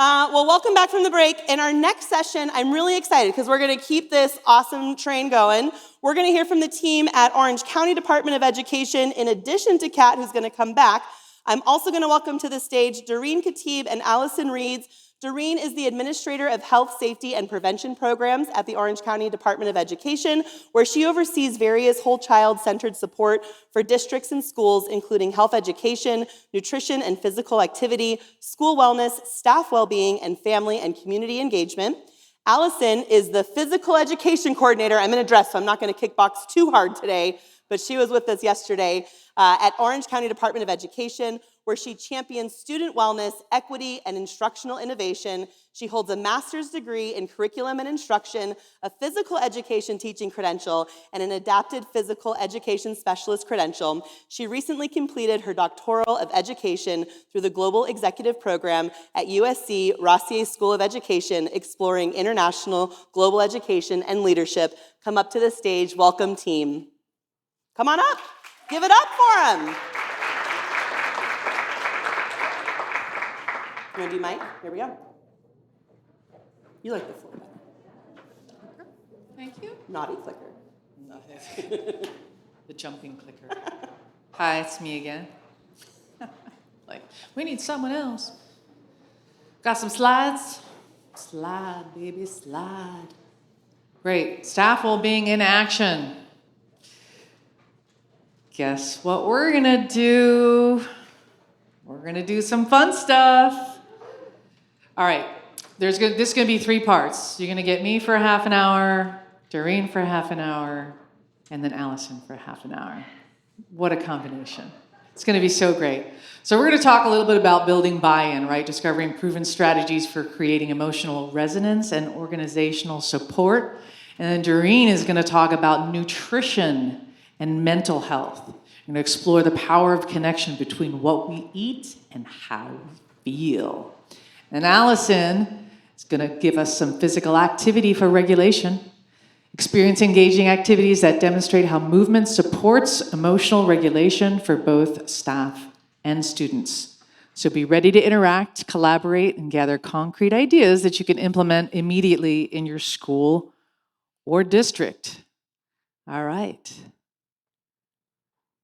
Well, welcome back from the break. In our next session, I'm really excited because we're going to keep this awesome train going. We're going to hear from the team at Orange County Department of Education, in addition to Kat, who's going to come back. I'm also going to welcome to the stage Dareen, Khatib, and Allyson Reeds. Dareen is the Administrator of Health, Safety, and Prevention Programs at the Orange County Department of Education, where she oversees various whole child-centered support for districts and schools, including health education, nutrition and physical activity, school wellness, staff well-being, and family and community engagement. Allyson is the Physical Education Coordinator. I'm in a dress, so I'm not going to kickbox too hard today, but she was with us yesterday at Orange County Department of Education, where she champions student wellness, equity, and instructional innovation. She holds a master's degree in curriculum and instruction, a physical education teaching credential, and an adapted physical education specialist credential. She recently completed her doctoral of education through the Global Executive Program at USC Rossier School of Education, exploring international global education and leadership. Come up to the stage. Welcome, team. Come on up. Give it up for them. You want to do Mike? Here we go. You like the floor better. Thank you. Naughty clicker. The jumping clicker. Hi, it's me again. We need someone else. Got some slides? Slide, baby, slide. Great. Staff well-being in action. Guess what we're going to do? We're going to do some fun stuff. All right, this is going to be 3 parts. You're going to get me for half an hour, Dareen for half an hour, and then Allyson for half an hour. What a combination. It's going to be so great. So we're going to talk a little bit about building buy-in, right? Discovering proven strategies for creating emotional resonance and organizational support. And then Dareen is going to talk about nutrition and mental health. We're going to explore the power of connection between what we eat and how we feel. And Allyson is going to give us some physical activity for regulation, experience engaging activities that demonstrate how movement supports emotional regulation for both staff and students. So be ready to interact, collaborate, and gather concrete ideas that you can implement immediately in your school or district. All right.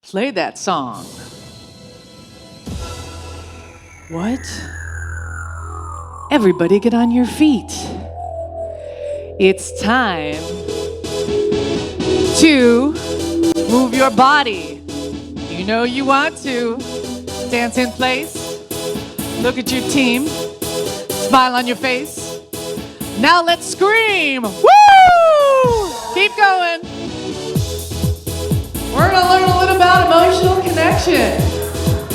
Play that song. What? Everybody get on your feet. It's time to move your body. You know you want to. Dance in place. Look at your team. Smile on your face. Now let's scream. Woo! Keep going. We're going to learn a little about emotional connection.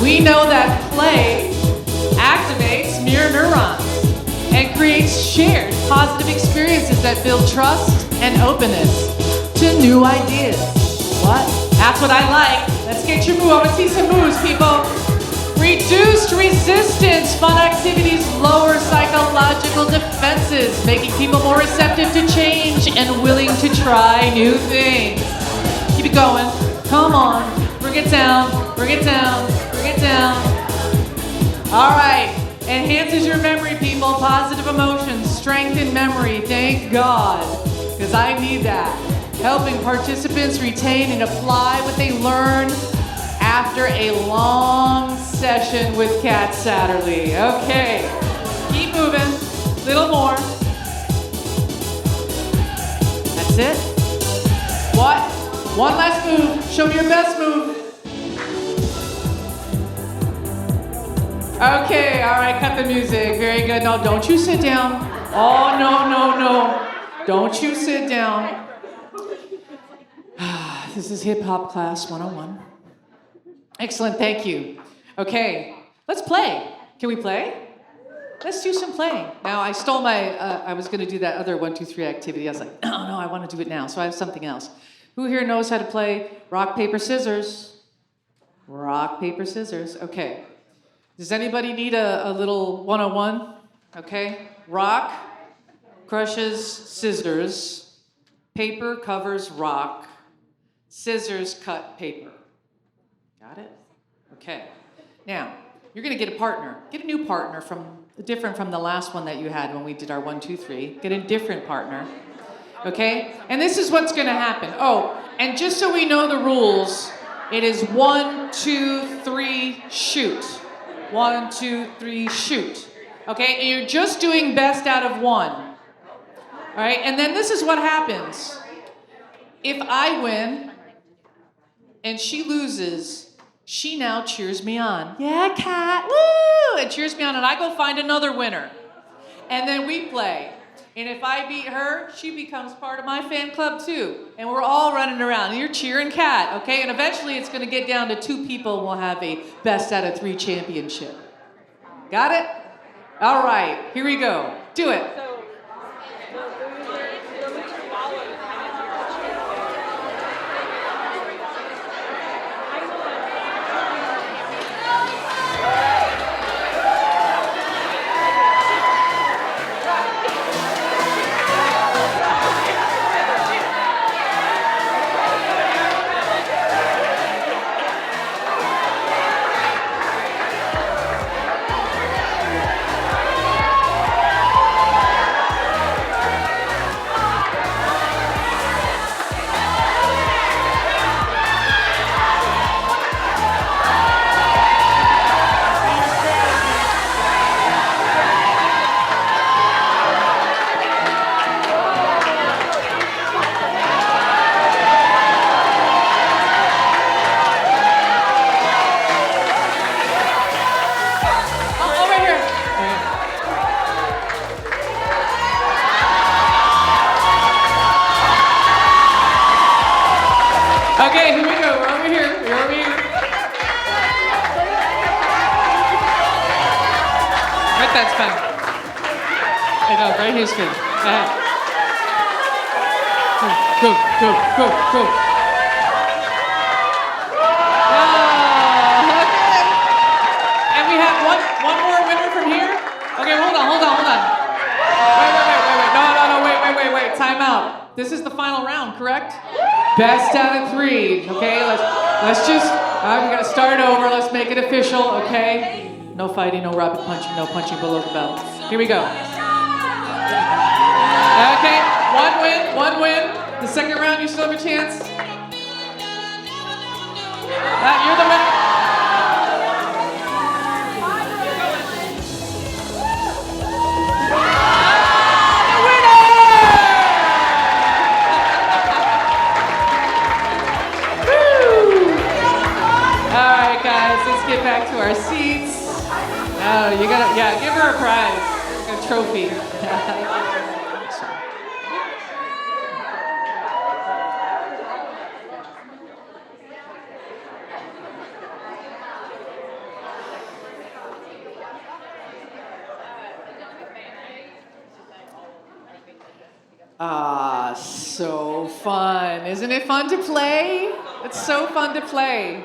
We know that play activates mirror neurons and creates shared positive experiences that build trust and openness to new ideas. What? That's what I like. Let's get your move. I want to see some moves, people. Reduced resistance. Fun activities lower psychological defenses, making people more receptive to change and willing to try new things. Keep it going. Come on. Bring it down. Bring it down. Bring it down. All right. Enhances your memory, people. Positive emotions, strengthen memory. Thank God, because I need that. Helping participants retain and apply what they learn after a long session with Kat Satterley. Okay, keep moving. Little more. That's it. What? One last move. Show me your best move. Okay, all right, cut the music. Very good. No, don't you sit down. Oh, no. Don't you sit down. This is Hip Hop Class 101. Excellent, thank you. Okay, let's play. Can we play? Let's do some playing. Now, I stole my, I was going to do that other 1, 2, 3 activity. I was like, oh, no, I want to do it now, so I have something else. Who here knows how to play rock, paper, scissors? Rock, paper, scissors. Okay. Does anybody need a little 101? Okay. Rock crushes scissors. Paper covers rock. Scissors cut paper. Got it? Okay. Now, you're going to get a partner. Get a new partner from different from the last one that you had when we did our 1, 2, 3. Get a different partner. Okay? And this is what's going to happen. Oh, and just so we know the rules, it is 1, 2, 3, shoot. 1, 2, 3, shoot. Okay? And you're just doing best out of 1. All right? And then this is what happens. If I win and she loses, she now cheers me on. Yeah, Kat, woo! And cheers me on, and I go find another winner. And then we play. And if I beat her, she becomes part of my fan club too. And we're all running around. And you're cheering Kat, okay? And eventually it's going to get down to 2 people and we'll have a best out of 3 championship. Got it? All right, here we go. Do it. Okay, here we go. We're over here. We're over here. Right, that's fine. I know, right here's good. Go ahead. Go, go, go, go. Oh, okay. And we have one more winner from here. Okay, hold on. Wait. Time out. This is the final round, correct? Best out of 3. Okay, let's just. I'm gonna start over. Let's make it official. Okay. No fighting, no rapid punching, no punching below the belt. Here we go. Okay, one win. The second round, you still have a chance. You're the winner. Get back to our seats. Oh, you gotta, give her a prize, a trophy. So fun. Isn't it fun to play? It's so fun to play.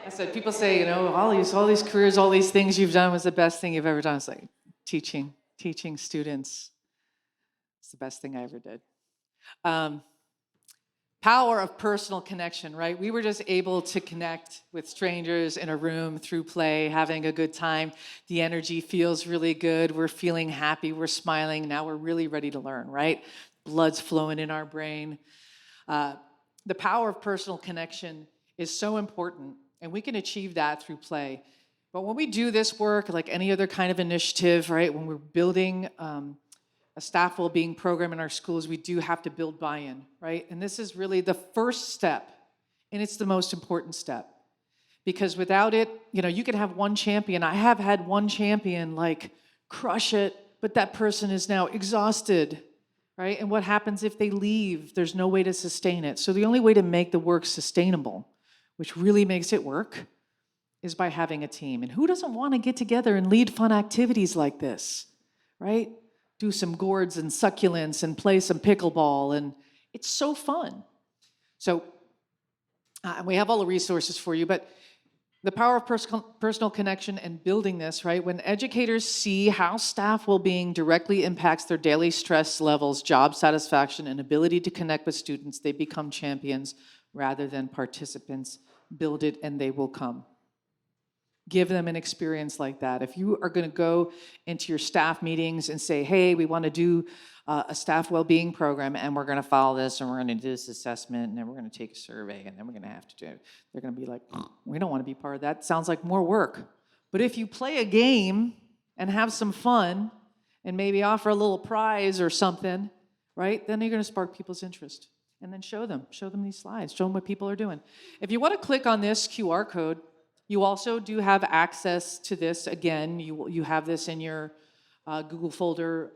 I said, people say, all these careers, all these things you've done was the best thing you've ever done. It's like teaching students. It's the best thing I ever did. Power of personal connection, right? We were just able to connect with strangers in a room through play, having a good time. The energy feels really good. We're feeling happy. We're smiling. Now we're really ready to learn, right? Blood's flowing in our brain. The power of personal connection is so important. And we can achieve that through play. But when we do this work, like any other kind of initiative, right, when we're building a staff well-being program in our schools, we do have to build buy-in, right? And this is really the first step, and it's the most important step. Because without it, you could have one champion. I have had one champion, crush it, but that person is now exhausted, right? And what happens if they leave? There's no way to sustain it. So the only way to make the work sustainable, which really makes it work, is by having a team. And who doesn't want to get together and lead fun activities like this, right? Do some gourds and succulents and play some pickleball, and it's so fun. So we have all the resources for you, but the power of personal connection and building this, right? When educators see how staff well-being directly impacts their daily stress levels, job satisfaction, and ability to connect with students, they become champions rather than participants. Build it and they will come. Give them an experience like that. If you are going to go into your staff meetings and say, hey, we want to do a staff well-being program, and we're going to follow this, and we're going to do this assessment, and then we're going to take a survey, and then we're going to have to do it. They're going to be like, we don't want to be part of that. Sounds like more work. But if you play a game and have some fun and maybe offer a little prize or something, right, then you're going to spark people's interest. And then show them these slides, show them what people are doing. If you want to click on this QR code, you also do have access to this. Again, you have this in your Google folder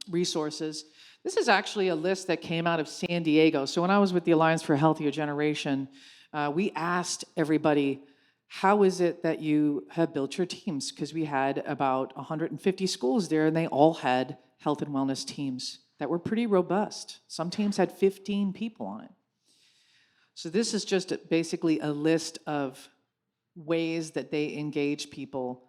resources. This is actually a list that came out of San Diego. So when I was with the Alliance for a Healthier Generation, we asked everybody, how is it that you have built your teams? Because we had about 150 schools there, and they all had health and wellness teams that were pretty robust. Some teams had 15 people on it. So this is just basically a list of ways that they engage people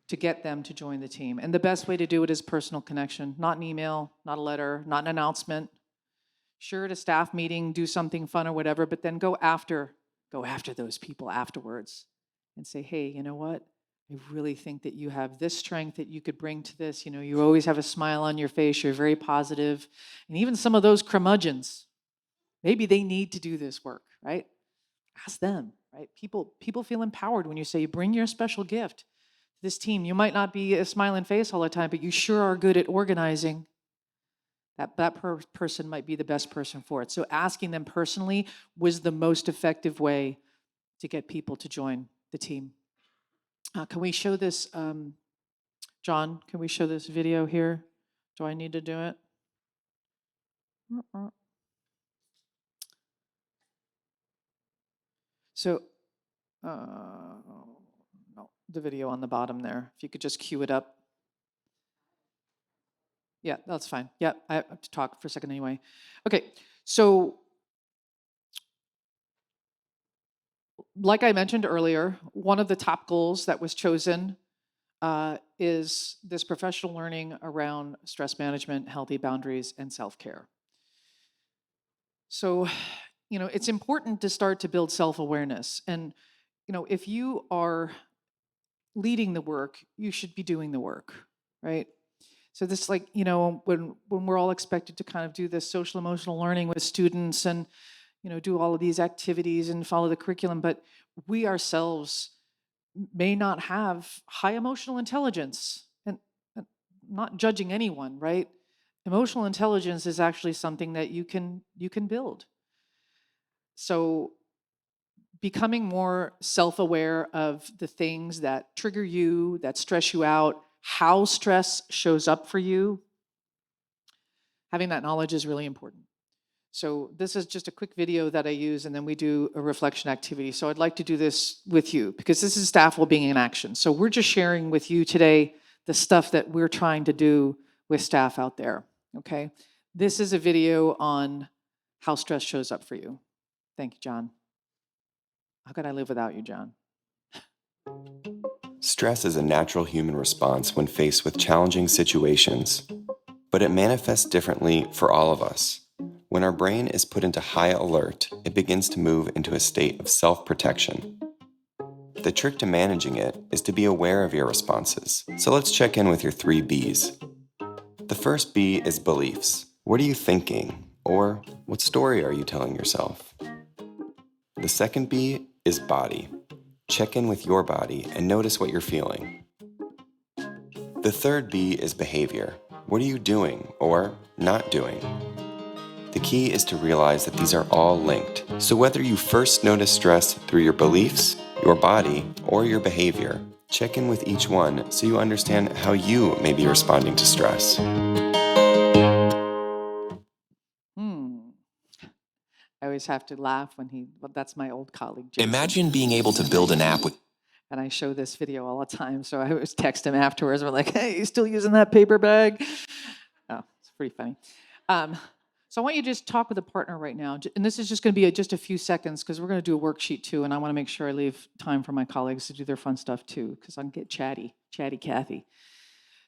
to get them to join the team. And the best way to do it is personal connection, not an email, not a letter, not an announcement. Sure, at a staff meeting, do something fun or whatever, but then go after those people afterwards and say, hey, you know what? I really think that you have this strength that you could bring to this. You know, you always have a smile on your face. You're very positive. And even some of those curmudgeons, maybe they need to do this work, right? Ask them, right? People feel empowered when you say, bring your special gift to this team. You might not be a smiling face all the time, but you sure are good at organizing. That person might be the best person for it. So asking them personally was the most effective way to get people to join the team. Can we show this, John, can we show this video here? Do I need to do it? So, no, the video on the bottom there. If you could just cue it up. Yeah, that's fine. Yeah, I have to talk for a second anyway. Okay, so like I mentioned earlier, one of the top goals that was chosen is this professional learning around stress management, healthy boundaries, and self-care. So, you know, it's important to start to build self-awareness. And, you know, if you are leading the work, you should be doing the work, right? So this, like, you know, when we're all expected to kind of do this social emotional learning with students and, you know, do all of these activities and follow the curriculum, but we ourselves may not have high emotional intelligence, and not judging anyone, right? Emotional intelligence is actually something that you can build. So becoming more self-aware of the things that trigger you, that stress you out, how stress shows up for you, having that knowledge is really important. So this is just a quick video that I use, and then we do a reflection activity. So I'd like to do this with you because this is staff well-being in action. So we're just sharing with you today the stuff that we're trying to do with staff out there, okay? This is a video on how stress shows up for you. Thank you, John. How could I live without you, John? Stress is a natural human response when faced with challenging situations, but it manifests differently for all of us. When our brain is put into high alert, it begins to move into a state of self-protection. The trick to managing it is to be aware of your responses. So let's check in with your 3 B's. The first B is beliefs. What are you thinking? Or what story are you telling yourself? The second B is body. Check in with your body and notice what you're feeling. The third B is behavior. What are you doing or not doing? The key is to realize that these are all linked. So whether you first notice stress through your beliefs, your body, or your behavior, check in with each one so you understand how you may be responding to stress. I always have to laugh when that's my old colleague, Jason. Imagine being able to build an app with... And I show this video all the time, so I always text him afterwards. We're like, hey, you still using that paper bag? Oh, it's pretty funny. So I want you to just talk with a partner right now. And this is just going to be just a few seconds because we're going to do a worksheet too. And I want to make sure I leave time for my colleagues to do their fun stuff too because I can get chatty Kathy.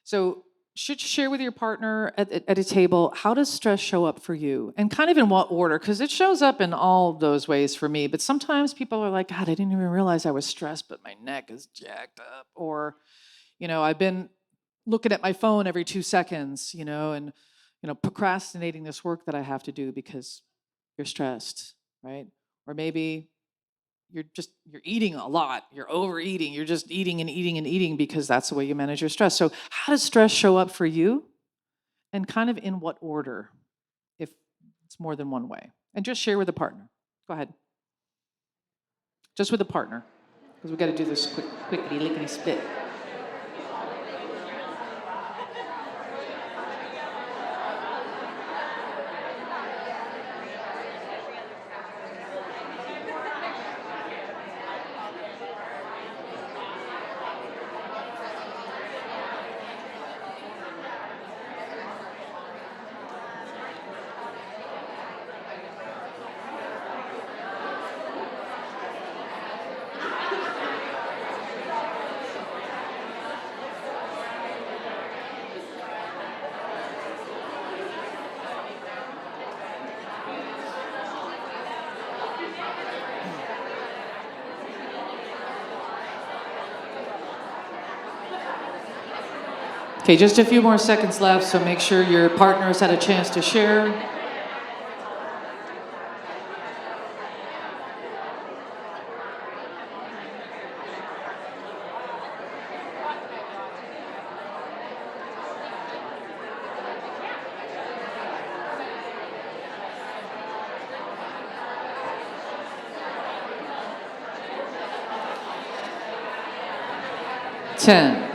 So should share with your partner at a table, how does stress show up for you? And kind of in what order? Because it shows up in all those ways for me. But sometimes people are like, God, I didn't even realize I was stressed, but my neck is jacked up. Or, I've been looking at my phone every 2 seconds, and, procrastinating this work that I have to do because you're stressed, right? Or maybe you're eating a lot, you're overeating, you're just eating and eating and eating because that's the way you manage your stress. So how does stress show up for you, and kind of in what order, if it's more than one way? And just share with a partner. Go ahead. Just with a partner, because we got to do this quickly, lickety split. Okay, just a few more seconds left, so make sure your partner has had a chance to share. Ten,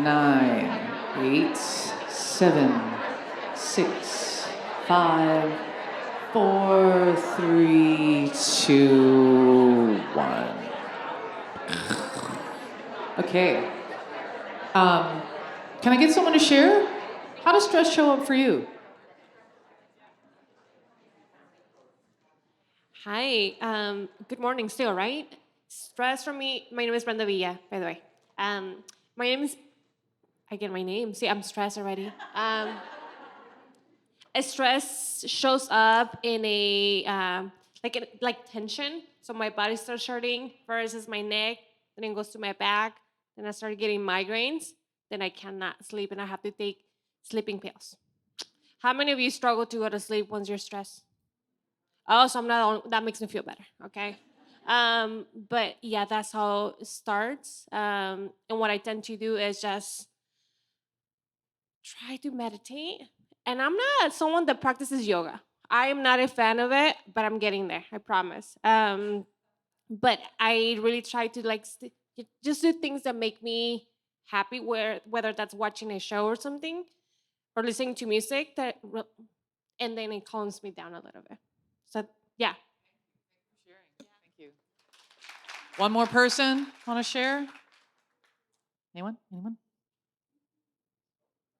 9, 8, 7, 6, 5, 4, 3, 2, 1. Okay. Can I get someone to share? How does stress show up for you? Hi, good morning still, right? Stress for me, my name is Brenda Villa, by the way. My name is, I get my name, see, I'm stressed already. Stress shows up in like tension. So my body starts hurting. First is my neck, then it goes to my back. Then I start getting migraines. Then I cannot sleep and I have to take sleeping pills. How many of you struggle to go to sleep once you're stressed? Oh, so I'm not. That makes me feel better. Okay. But yeah, that's how it starts. And what I tend to do is just try to meditate. And I'm not someone that practices yoga. I am not a fan of it, but I'm getting there. I promise. But I really try to just do things that make me happy. Whether that's watching a show or something, or listening to music and then it calms me down a little bit. So yeah. Thank you. One more person want to share? Anyone? Anyone?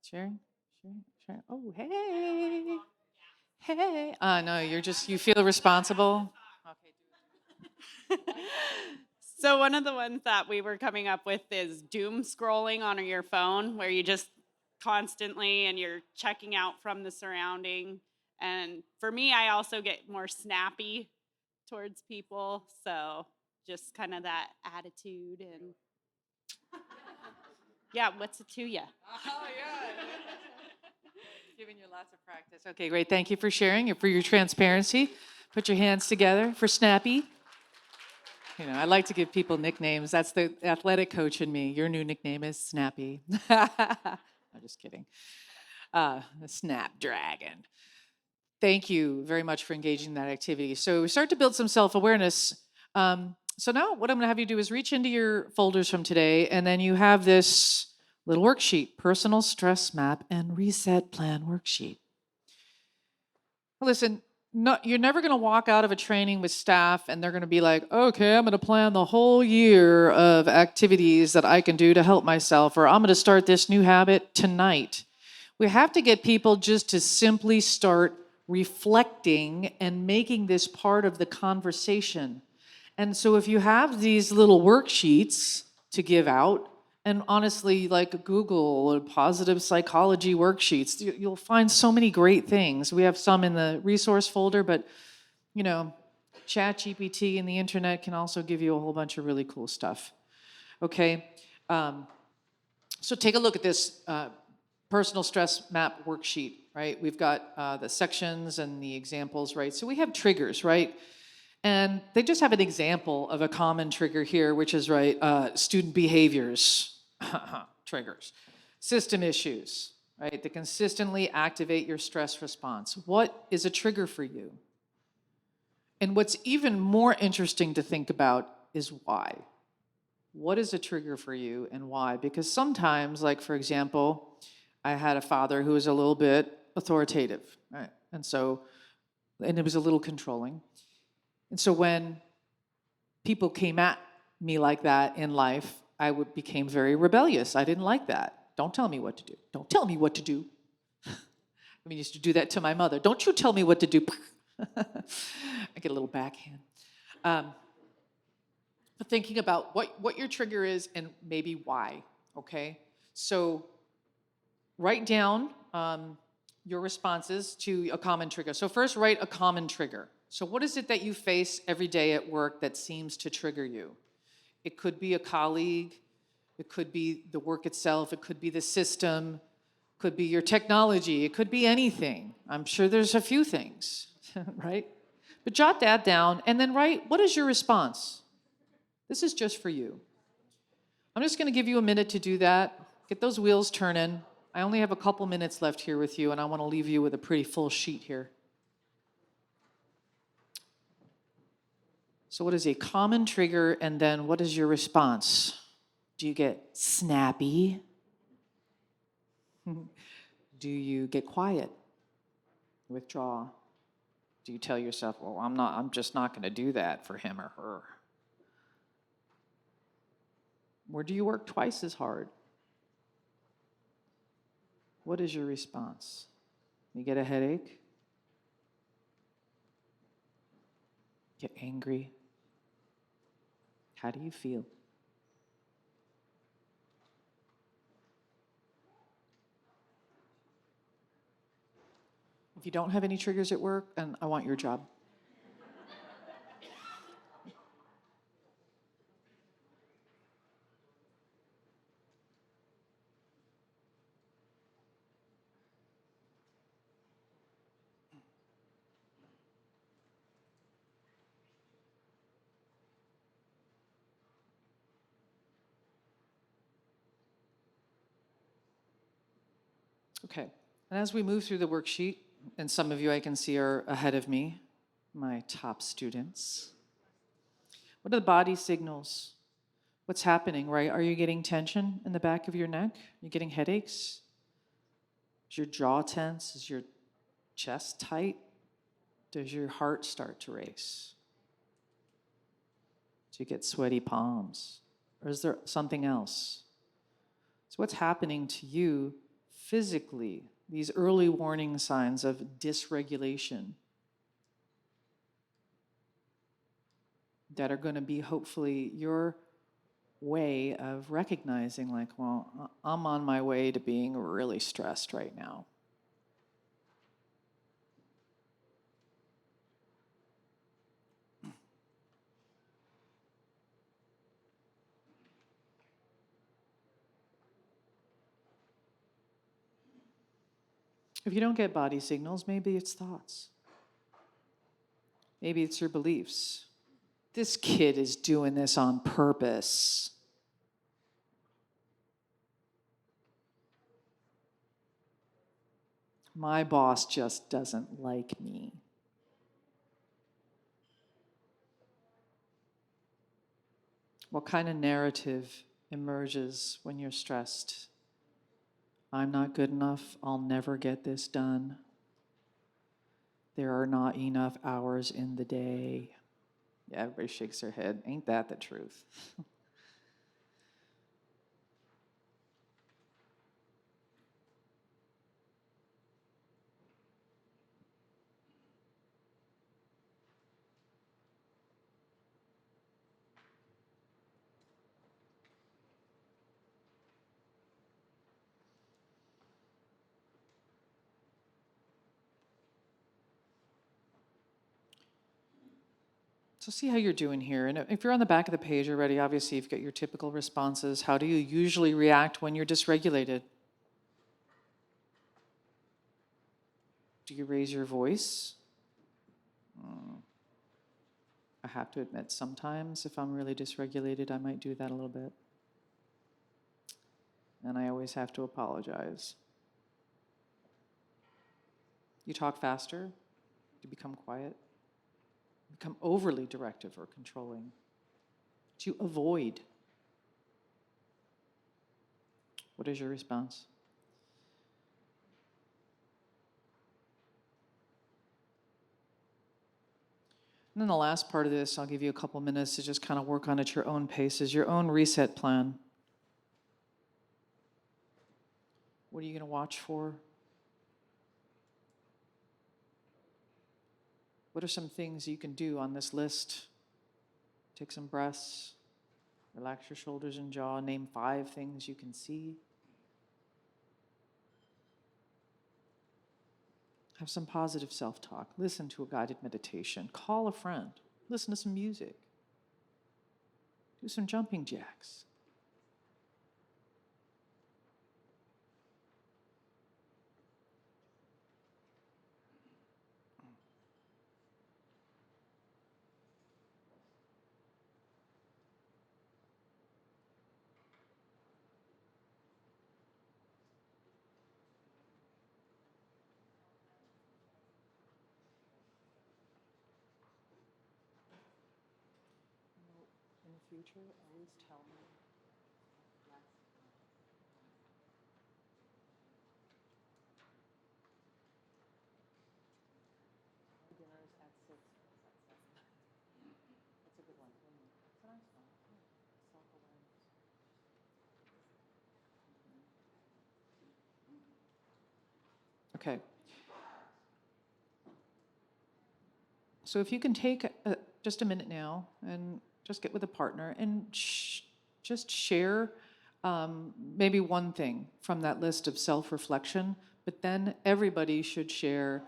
Sharing? Sharing? Oh, hey. Hey. No, you feel responsible? So one of the ones that we were coming up with is doom scrolling on your phone, where you just constantly and you're checking out from the surrounding. And for me, I also get more snappy towards people. So just kind of that attitude and yeah, what's it to you? Oh, yeah. Giving you lots of practice. Okay, great. Thank you for sharing and for your transparency. Put your hands together for Snappy. I like to give people nicknames. That's the athletic coach in me. Your new nickname is Snappy. I'm just kidding. The Snapdragon. Thank you very much for engaging in that activity. So we start to build some self-awareness. So now what I'm going to have you do is reach into your folders from today, and then you have this little worksheet, Personal Stress Map and Reset Plan Worksheet. Listen, you're never going to walk out of a training with staff and they're going to be like, okay, I'm going to plan the whole year of activities that I can do to help myself, or I'm going to start this new habit tonight. We have to get people just to simply start reflecting and making this part of the conversation. And so if you have these little worksheets to give out, And honestly, like Google or positive psychology worksheets, you'll find so many great things. We have some in the resource folder, but you know, ChatGPT and the internet can also give you a whole bunch of really cool stuff. Okay, so take a look at this personal stress map worksheet, right? We've got the sections and the examples, right? So we have triggers, right? And they just have an example of a common trigger here, which is, right, student behaviors, triggers, system issues, right? That consistently activate your stress response. What is a trigger for you? And what's even more interesting to think about is why. What is a trigger for you and why? Because sometimes, like for example, I had a father who was a little bit authoritative, right? And it was a little controlling. And so when people came at me like that in life, became very rebellious. I didn't like that. Don't tell me what to do. Don't tell me what to do. I used to do that to my mother. Don't you tell me what to do. I get a little backhand. But thinking about what your trigger is and maybe why, okay? So write down your responses to a common trigger. So first, write a common trigger. So what is it that you face every day at work that seems to trigger you? It could be a colleague, it could be the work itself, it could be the system, it could be your technology, it could be anything. I'm sure there's a few things, right? But jot that down and then write, what is your response? This is just for you. I'm just gonna give you a minute to do that. Get those wheels turning. I only have a couple minutes left here with you, and I wanna leave you with a pretty full sheet here. So what is a common trigger, and then what is your response? Do you get snappy? Do you get quiet? Withdraw? Do you tell yourself, well, I'm just not gonna do that for him or her? Or do you work twice as hard? What is your response? You get a headache? Get angry? How do you feel? If you don't have any triggers at work, then I want your job. Okay, and as we move through the worksheet, and some of you I can see are ahead of me, my top students. What are the body signals? What's happening, right? Are you getting tension in the back of your neck? Are you getting headaches? Is your jaw tense? Is your chest tight? Does your heart start to race? Do you get sweaty palms? Or is there something else? So what's happening to you physically, these early warning signs of dysregulation that are going to be hopefully your way of recognizing, like, well, I'm on my way to being really stressed right now. If you don't get body signals, maybe it's thoughts. Maybe it's your beliefs. This kid is doing this on purpose. My boss just doesn't like me. What kind of narrative emerges when you're stressed? I'm not good enough. I'll never get this done. There are not enough hours in the day. Yeah, everybody shakes their head. Ain't that the truth? So see how you're doing here. And if you're on the back of the page already, obviously you've got your typical responses. How do you usually react when you're dysregulated? Do you raise your voice? I have to admit, sometimes if I'm really dysregulated, I might do that a little bit. And I always have to apologize. You talk faster, you become quiet, become overly directive or controlling. Do you avoid? What is your response? And then the last part of this, I'll give you a couple minutes to just kind of work on at your own pace, is your own reset plan. What are you going to watch for? What are some things you can do on this list? Take some breaths, relax your shoulders and jaw, name 5 things you can see. Have some positive self-talk. Listen to a guided meditation. Call a friend. Listen to some music. Do some jumping jacks. In the future, always tell me. Dinner's at 6. That's a good one. It's a nice one. Self-awareness. Okay. So if you can take just a minute now and just get with a partner and just share maybe one thing from that list of self-reflection, but then everybody should share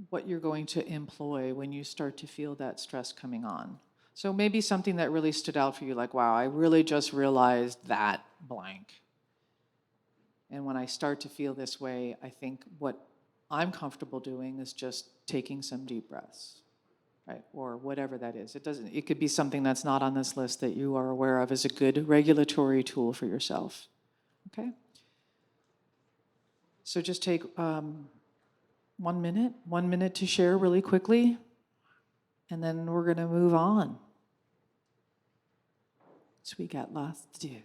what you're going to employ when you start to feel that stress coming on. So maybe something that really stood out for you, like, wow, I really just realized that blank. And when I start to feel this way, I think what I'm comfortable doing is just taking some deep breaths, right? Or whatever that is. It could be something that's not on this list that you are aware of as a good regulatory tool for yourself, okay? So just take 1 minute to share really quickly, and then we're gonna move on. So we got lots to do.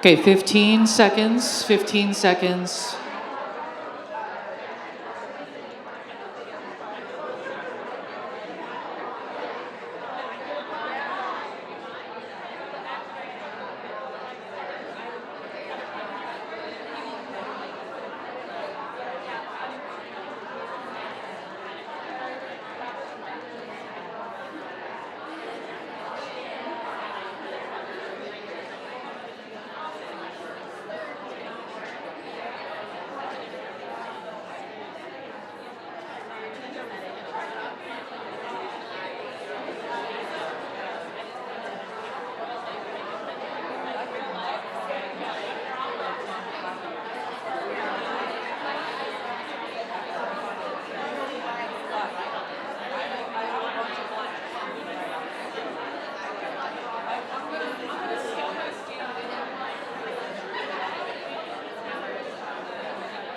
Okay, 15 seconds, 15 seconds.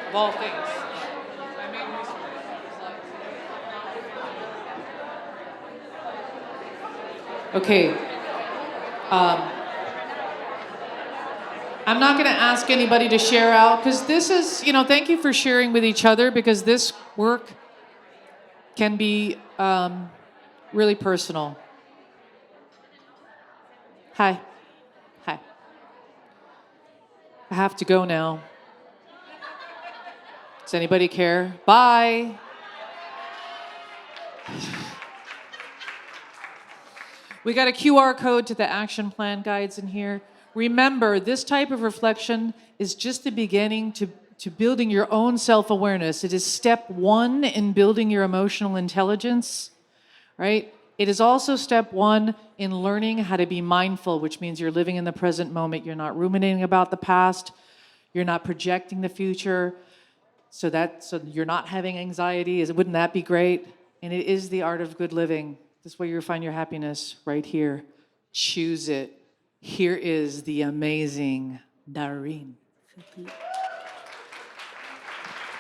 Of all things. Okay. I'm not going to ask anybody to share out because this is, thank you for sharing with each other because this work can be really personal. Hi. Hi. I have to go now. Does anybody care? Bye. We got a QR code to the action plan guides in here. Remember, this type of reflection is just the beginning to building your own self-awareness. It is step one in building your emotional intelligence, right? It is also step one in learning how to be mindful, which means you're living in the present moment. You're not ruminating about the past. You're not projecting the future. So you're not having anxiety. Wouldn't that be great? And it is the art of good living. This is where you find your happiness, right here. Choose it. Here is the amazing Dareen.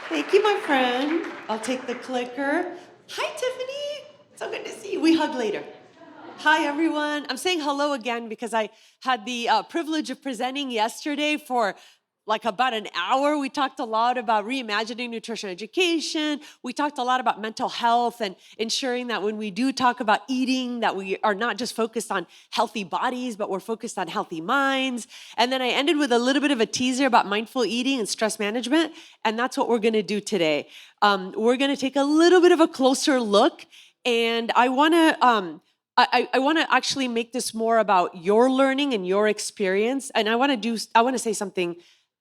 Thank you, my friend. I'll take the clicker. Hi, Tiffany. So good to see you. We hug later. Hi, everyone. I'm saying hello again because I had the privilege of presenting yesterday for like about an hour. We talked a lot about reimagining nutrition education. We talked a lot about mental health and ensuring that when we do talk about eating, that we are not just focused on healthy bodies, but we're focused on healthy minds. And then I ended with a little bit of a teaser about mindful eating and stress management. And that's what we're gonna do today. We're gonna take a little bit of a closer look. And I wanna, I want to actually make this more about your learning and your experience. And I want to say something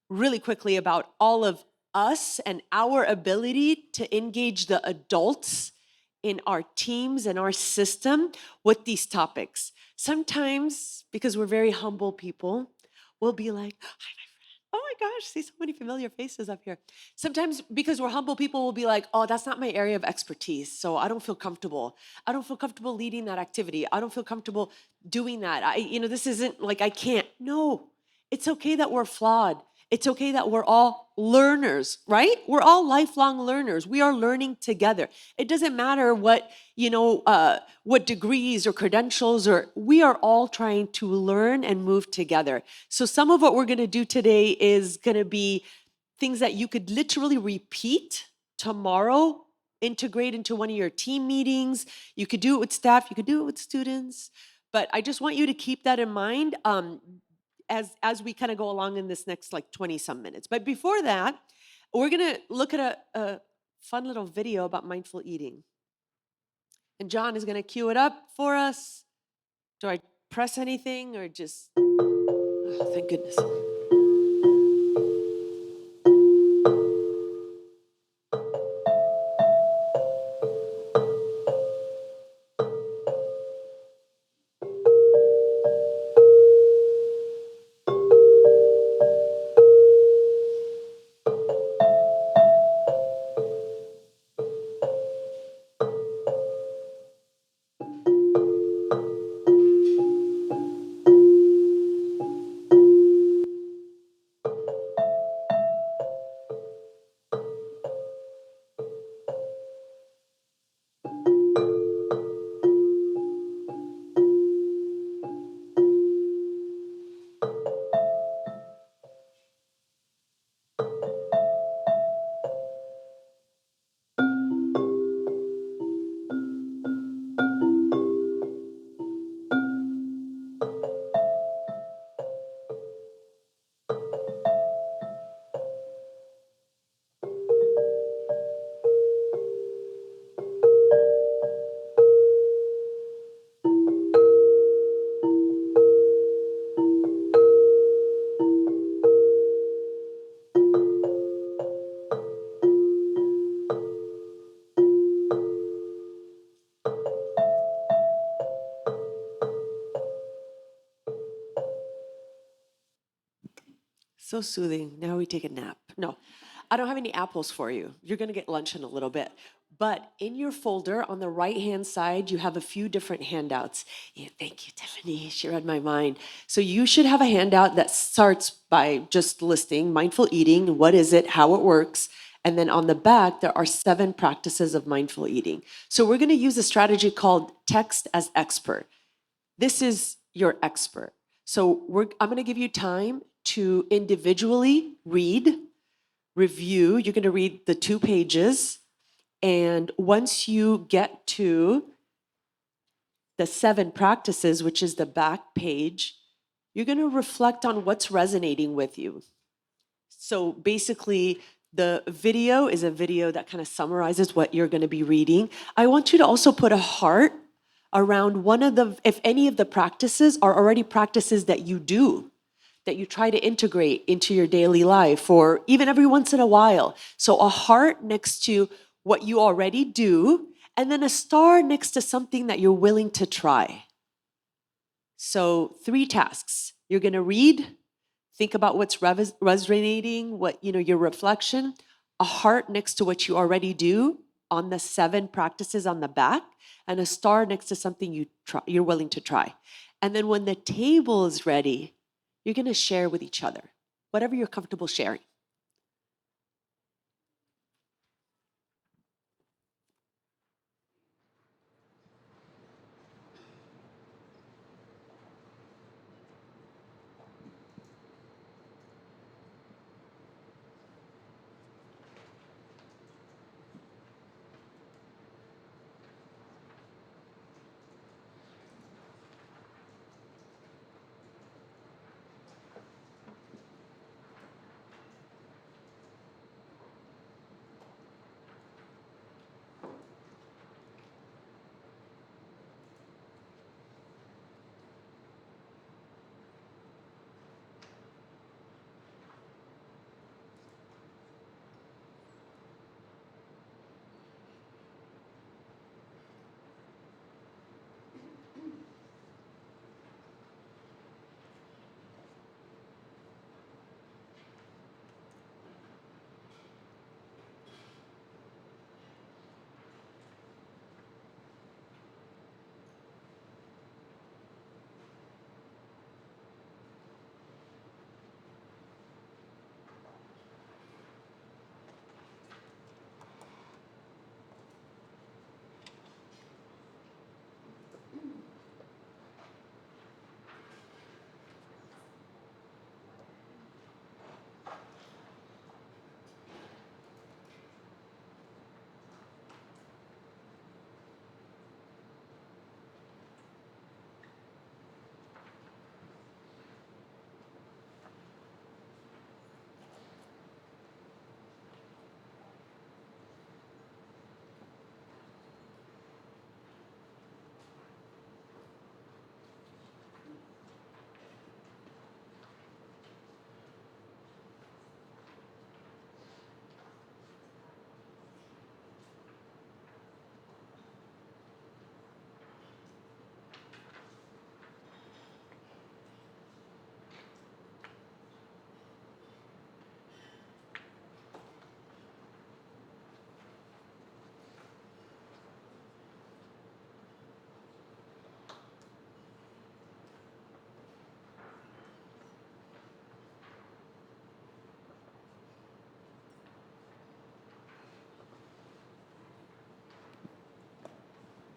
really quickly about all of us and our ability to engage the adults in our teams and our system with these topics. Sometimes, because we're very humble people, we'll be like, hi, my friend. Oh my gosh, see so many familiar faces up here. Sometimes, because we're humble people, will be like, oh, that's not my area of expertise, so I don't feel comfortable. I don't feel comfortable leading that activity. I don't feel comfortable doing that. This isn't like I can't. No, it's okay that we're flawed. It's okay that we're all learners, right? We're all lifelong learners. We are learning together. It doesn't matter what, what degrees or credentials, or we are all trying to learn and move together. So some of what we're going to do today is going to be things that you could literally repeat tomorrow, integrate into one of your team meetings. You could do it with staff, you could do it with students. But I just want you to keep that in mind. As we kind of go along in this next like 20 some minutes. But before that, we're gonna look at a fun little video about mindful eating. And John is gonna cue it up for us. Do I press anything or just, oh, thank goodness. So soothing. Now we take a nap. No, I don't have any apples for you. You're going to get lunch in a little bit. But in your folder on the right-hand side, you have a few different handouts. Yeah, thank you, Tiffany. She read my mind. So you should have a handout that starts by just listing mindful eating, what is it, how it works. And then on the back, there are 7 practices of mindful eating. So we're going to use a strategy called text as expert. This is your expert. So I'm going to give you time to individually read, review. You're going to read the 2 pages. And once you get to the 7 practices, which is the back page, you're going to reflect on what's resonating with you. So basically, the video is a video that kind of summarizes what you're going to be reading. I want you to also put a heart around if any of the practices are already practices that you do, that you try to integrate into your daily life, or even every once in a while. So a heart next to what you already do, and then a star next to something that you're willing to try. So 3 tasks. You're going to read, think about what's resonating, your reflection, a heart next to what you already do on the 7 practices on the back, and a star next to something you're willing to try. And then when the table is ready, you're going to share with each other, whatever you're comfortable sharing.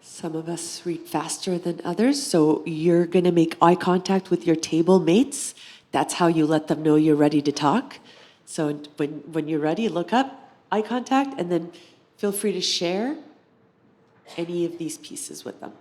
Some of us read faster than others, so you're going to make eye contact with your table mates. That's how you let them know you're ready to talk. So when you're ready, look up, eye contact, and then feel free to share any of these pieces with them.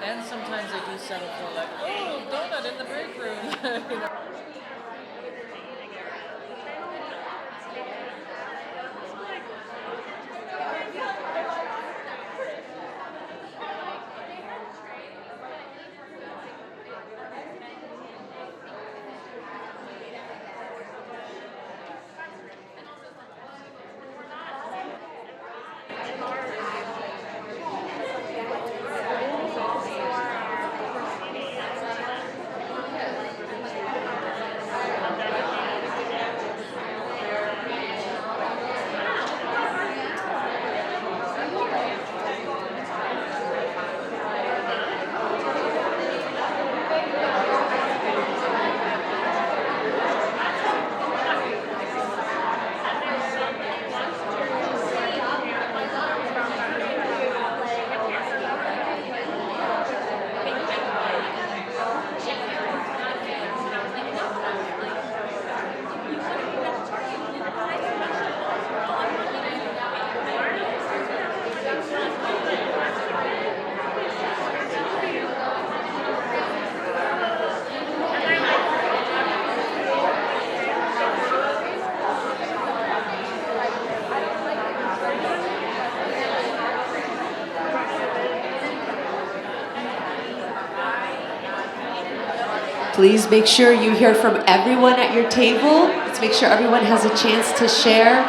And sometimes I do settle for like, oh, donut in the break room. You know? Please make sure you hear from everyone at your table. Let's make sure everyone has a chance to share.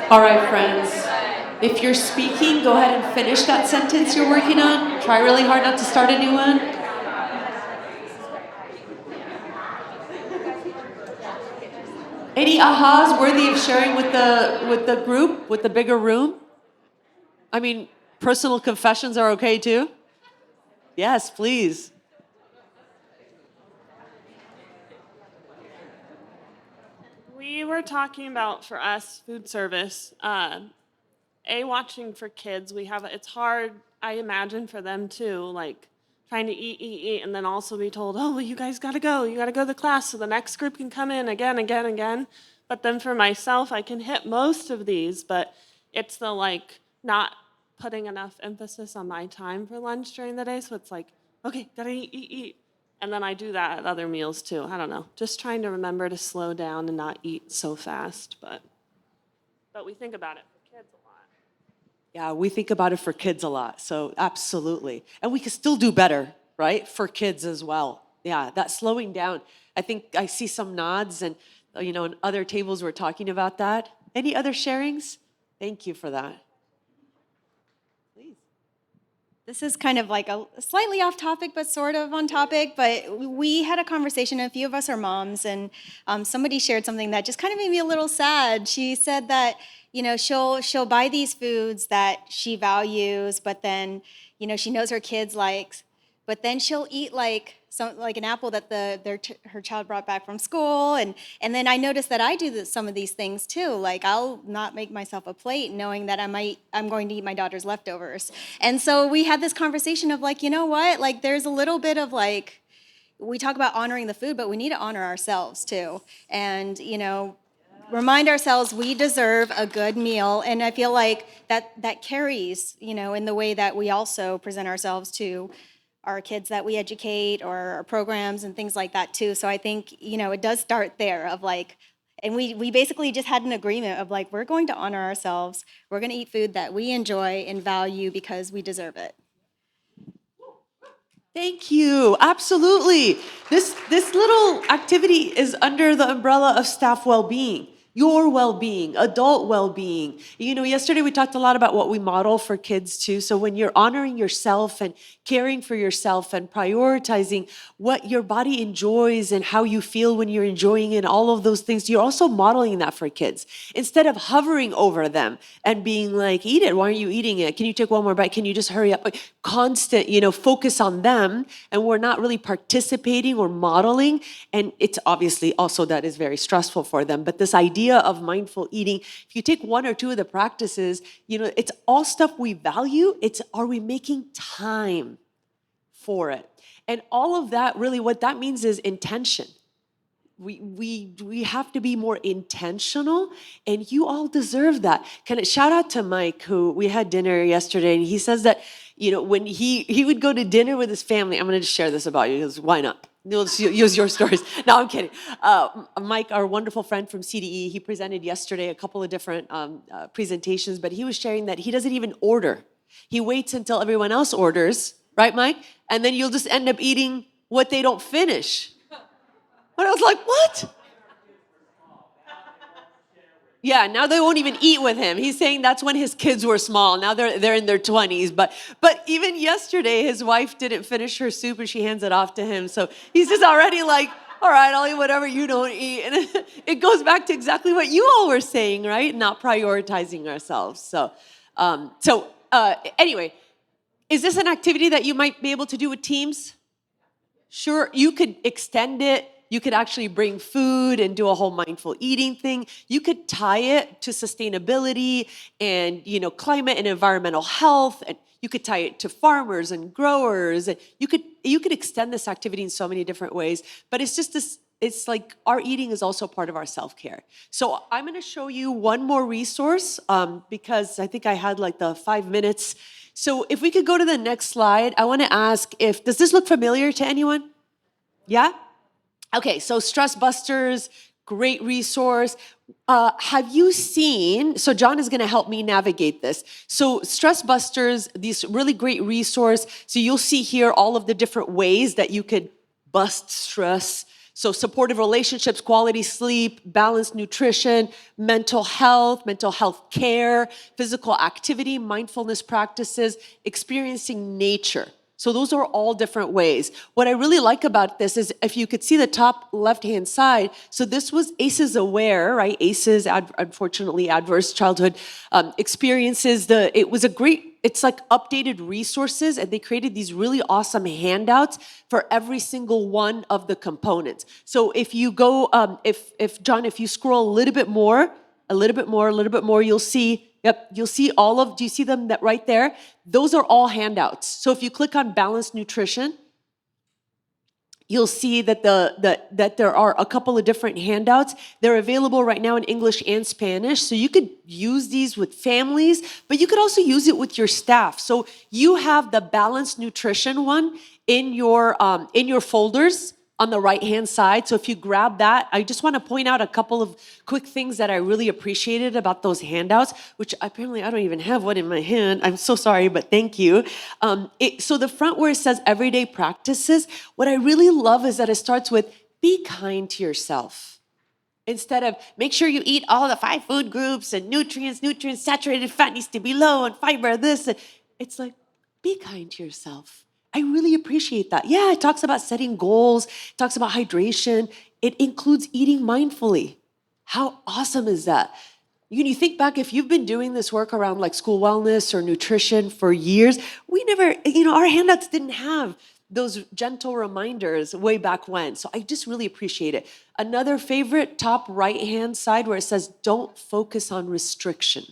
All right, friends. If you're speaking, go ahead and finish that sentence you're working on. Try really hard not to start a new one. Any ahas worthy of sharing with the group, with the bigger room? I mean, personal confessions are okay too? Yes, please. We were talking about, for us, food service. Watching for kids, it's hard, I imagine, for them too, like trying to eat, and then also be told, oh, well, you guys gotta go to the class so the next group can come in again. But then for myself, I can hit most of these, but it's the like not putting enough emphasis on my time for lunch during the day. So it's like, okay, gotta eat. And then I do that at other meals too. I don't know. Just trying to remember to slow down and not eat so fast. But we think about it for kids a lot. Yeah, we think about it for kids a lot. So absolutely. And we can still do better, right? For kids as well. Yeah, that slowing down. I think I see some nods and, in other tables we're talking about that. Any other sharings? Thank you for that. This is kind of like a slightly off topic, but sort of on topic. But we had a conversation, a few of us are moms, and somebody shared something that just kind of made me a little sad. She said that, she'll buy these foods that she values, but then, she knows her kids likes, but then she'll eat like an apple that her child brought back from school, and then I noticed that I do some of these things too. Like I'll not make myself a plate, knowing that I'm going to eat my daughter's leftovers. And so we had this conversation of like, you know what? Like there's a little bit of like, we talk about honoring the food, but we need to honor ourselves too, and remind ourselves we deserve a good meal. And I feel like that carries, in the way that we also present ourselves to our kids that we educate, or our programs and things like that too. So I think, it does start there of like, and we basically just had an agreement of like, we're going to honor ourselves. We're going to eat food that we enjoy and value because we deserve it. Thank you. Absolutely. This little activity is under the umbrella of staff well-being. Your well-being, adult well-being. Yesterday we talked a lot about what we model for kids too. So when you're honoring yourself and caring for yourself and prioritizing what your body enjoys and how you feel when you're enjoying it, all of those things, you're also modeling that for kids. Instead of hovering over them and being like, eat it, why aren't you eating it? Can you take one more bite? Can you just hurry up? Constant, focus on them, and we're not really participating or modeling. And it's obviously also that is very stressful for them. But this idea of mindful eating, if you take one or two of the practices, it's all stuff we value. It's, are we making time for it? And all of that, really what that means is intention. We have to be more intentional, and you all deserve that. Shout out to Mike, who we had dinner yesterday, and he says that, when he would go to dinner with his family, I'm going to just share this about you, because why not? You'll use your stories. No, I'm kidding. Mike, our wonderful friend from CDE, he presented yesterday a couple of different presentations, but he was sharing that he doesn't even order. He waits until everyone else orders, right, Mike? And then you'll just end up eating what they don't finish. And I was like, what? Yeah, now they won't even eat with him. He's saying that's when his kids were small. Now they're in their 20s. But even yesterday, his wife didn't finish her soup and she hands it off to him. So he's just already like, all right, I'll eat whatever you don't eat. And it goes back to exactly what you all were saying, right? Not prioritizing ourselves. So anyway, is this an activity that you might be able to do with teams? Sure, you could extend it. You could actually bring food and do a whole mindful eating thing. You could tie it to sustainability and, climate and environmental health. And you could tie it to farmers and growers. And you could extend this activity in so many different ways. But it's just this, it's like our eating is also part of our self-care. So I'm going to show you one more resource because I think I had like the 5 minutes. So if we could go to the next slide, I want to ask does this look familiar to anyone? Yeah? Okay, so Stress Busters, great resource. Have you seen, so John is gonna help me navigate this. So Stress Busters, these really great resource. So you'll see here all of the different ways that you could bust stress. So supportive relationships, quality sleep, balanced nutrition, mental health care, physical activity, mindfulness practices, experiencing nature. So those are all different ways. What I really like about this is if you could see the top left-hand side, so this was ACEs Aware, right? ACEs, unfortunately, adverse childhood experiences. It's like updated resources, and they created these really awesome handouts for every single one of the components. So if you go, John, if you scroll a little bit more, you'll see. Yep, you'll see do you see them right there? Those are all handouts. So if you click on balanced nutrition, you'll see that that there are a couple of different handouts. They're available right now in English and Spanish. So you could use these with families, but you could also use it with your staff. So you have the balanced nutrition one in your folders on the right-hand side. So if you grab that, I just want to point out a couple of quick things that I really appreciated about those handouts, which apparently I don't even have one in my hand. I'm so sorry, but thank you. So the front where it says everyday practices, what I really love is that it starts with be kind to yourself. Instead of make sure you eat all the 5 food groups and nutrients, saturated fat needs to be low and fiber this. It's like, be kind to yourself. I really appreciate that. Yeah, it talks about setting goals, it talks about hydration. It includes eating mindfully. How awesome is that? You think back, if you've been doing this work around like school wellness or nutrition for years, we never, our handouts didn't have those gentle reminders way back when. So I just really appreciate it. Another favorite, top right-hand side where it says, don't focus on restriction.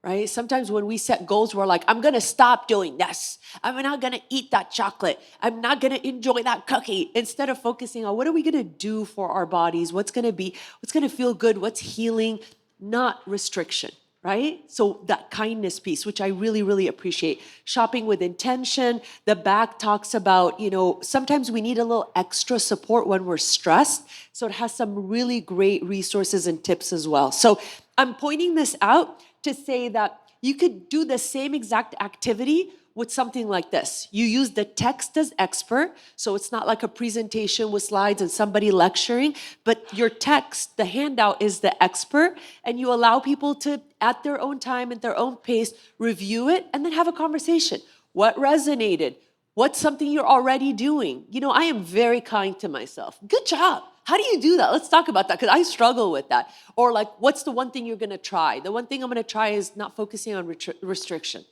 Right? Sometimes when we set goals, we're like, I'm going to stop doing this. I'm not going to eat that chocolate. I'm not going to enjoy that cookie. Instead of focusing on what are we going to do for our bodies? What's going to feel good? What's healing? Not restriction, right? So that kindness piece, which I really, really appreciate. Shopping with intention. The back talks about, sometimes we need a little extra support when we're stressed. So it has some really great resources and tips as well. So I'm pointing this out to say that you could do the same exact activity with something like this. You use the text as expert, so it's not like a presentation with slides and somebody lecturing, but your text, the handout is the expert, and you allow people to, at their own time, at their own pace, review it, and then have a conversation. What resonated? What's something you're already doing? I am very kind to myself. Good job. How do you do that? Let's talk about that, because I struggle with that. Or like, what's the one thing you're going to try? The one thing I'm going to try is not focusing on restriction.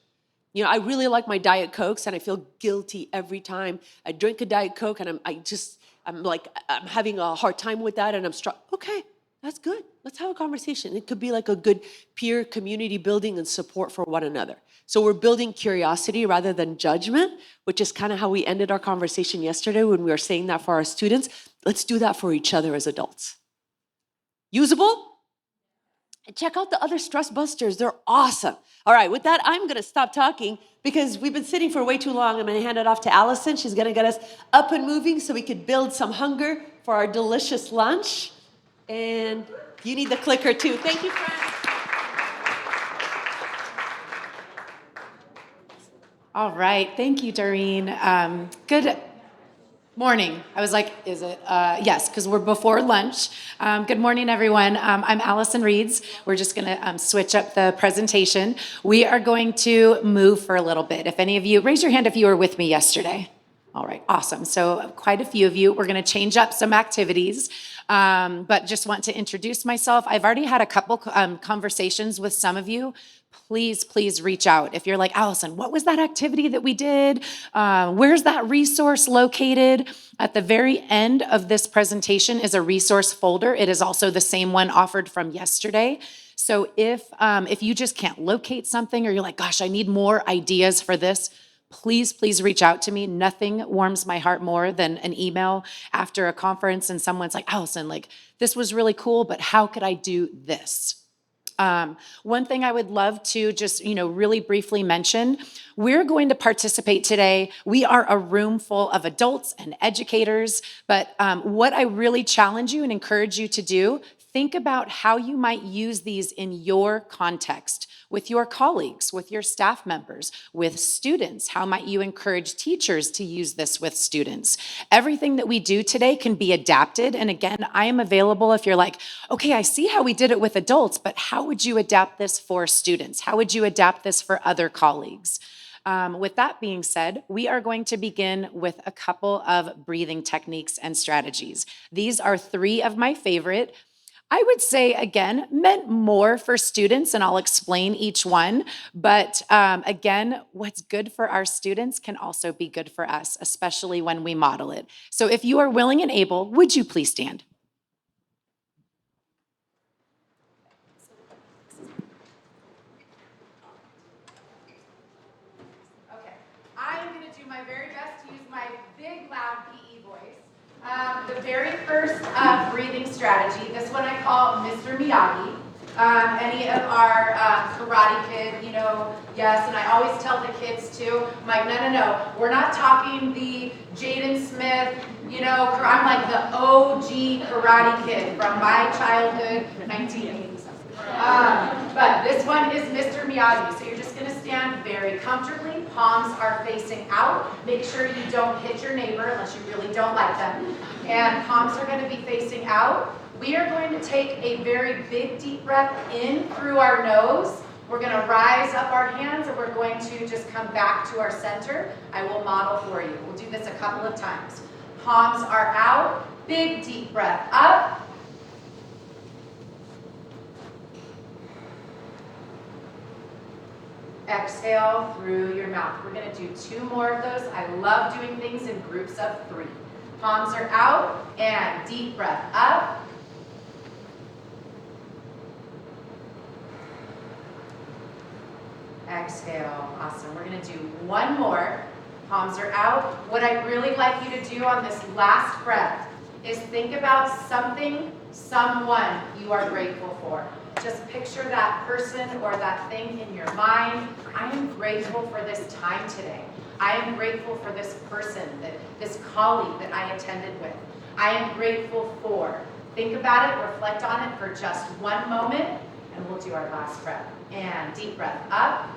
I really like my Diet Cokes, and I feel guilty every time I drink a Diet Coke, and I'm having a hard time with that, and I'm struggling. Okay, that's good. Let's have a conversation. It could be like a good peer community building and support for one another. So we're building curiosity rather than judgment, which is kind of how we ended our conversation yesterday when we were saying that for our students. Let's do that for each other as adults. Usable? And check out the other stress busters. They're awesome. All right, with that, I'm going to stop talking because we've been sitting for way too long. I'm going to hand it off to Allyson. She's going to get us up and moving so we could build some hunger for our delicious lunch. And you need the clicker too. Thank you, friends. All right, thank you, Dareen. Good. Morning. I was like, is it? Yes, because we're before lunch. Good morning, everyone. I'm Allyson Reeds. We're just going to switch up the presentation. We are going to move for a little bit. If any of you, raise your hand if you were with me yesterday. All right, awesome. So quite a few of you. We're going to change up some activities, but just want to introduce myself. I've already had a couple conversations with some of you. Please reach out. If you're like, Allyson, what was that activity that we did? Where's that resource located? At the very end of this presentation is a resource folder. It is also the same one offered from yesterday. So if you just can't locate something or you're like, gosh, I need more ideas for this, please reach out to me. Nothing warms my heart more than an email after a conference and someone's like, Allyson, like, this was really cool, but how could I do this? One thing I would love to just, really briefly mention, we're going to participate today. We are a room full of adults and educators, but what I really challenge you and encourage you to do, think about how you might use these in your context, with your colleagues, with your staff members, with students. How might you encourage teachers to use this with students? Everything that we do today can be adapted. And again, I am available if you're like, okay, I see how we did it with adults, but how would you adapt this for students? How would you adapt this for other colleagues? With that being said, we are going to begin with a couple of breathing techniques and strategies. These are 3 of my favorite. I would say, again, meant more for students, and I'll explain each one. But again, what's good for our students can also be good for us, especially when we model it. So if you are willing and able, would you please stand? Okay, I am going to do my very best to use my big, loud PE voice. The very first breathing strategy, this one I call Mr. Miyagi. Any of our Karate Kid, yes, and I always tell the kids too, I'm like, no, we're not talking the Jaden Smith, I'm like the OG Karate Kid from my childhood, 1980s. But this one is Mr. Miyagi, so you're just going to stand very comfortably. Palms are facing out. Make sure you don't hit your neighbor unless you really don't like them. And palms are going to be facing out. We are going to take a very big deep breath in through our nose. We're going to rise up our hands and we're going to just come back to our center. I will model for you. We'll do this a couple of times. Palms are out. Big deep breath up. Exhale through your mouth. We're going to do 2 more of those. I love doing things in groups of 3. Palms are out and deep breath up. Exhale. Awesome. We're going to do 1 more. Palms are out. What I'd really like you to do on this last breath is think about something, someone you are grateful for. Just picture that person or that thing in your mind. I am grateful for this time today. I am grateful for this person, this colleague that I attended with. I am grateful for. Think about it, reflect on it for just 1 moment, and we'll do our last breath. And deep breath up.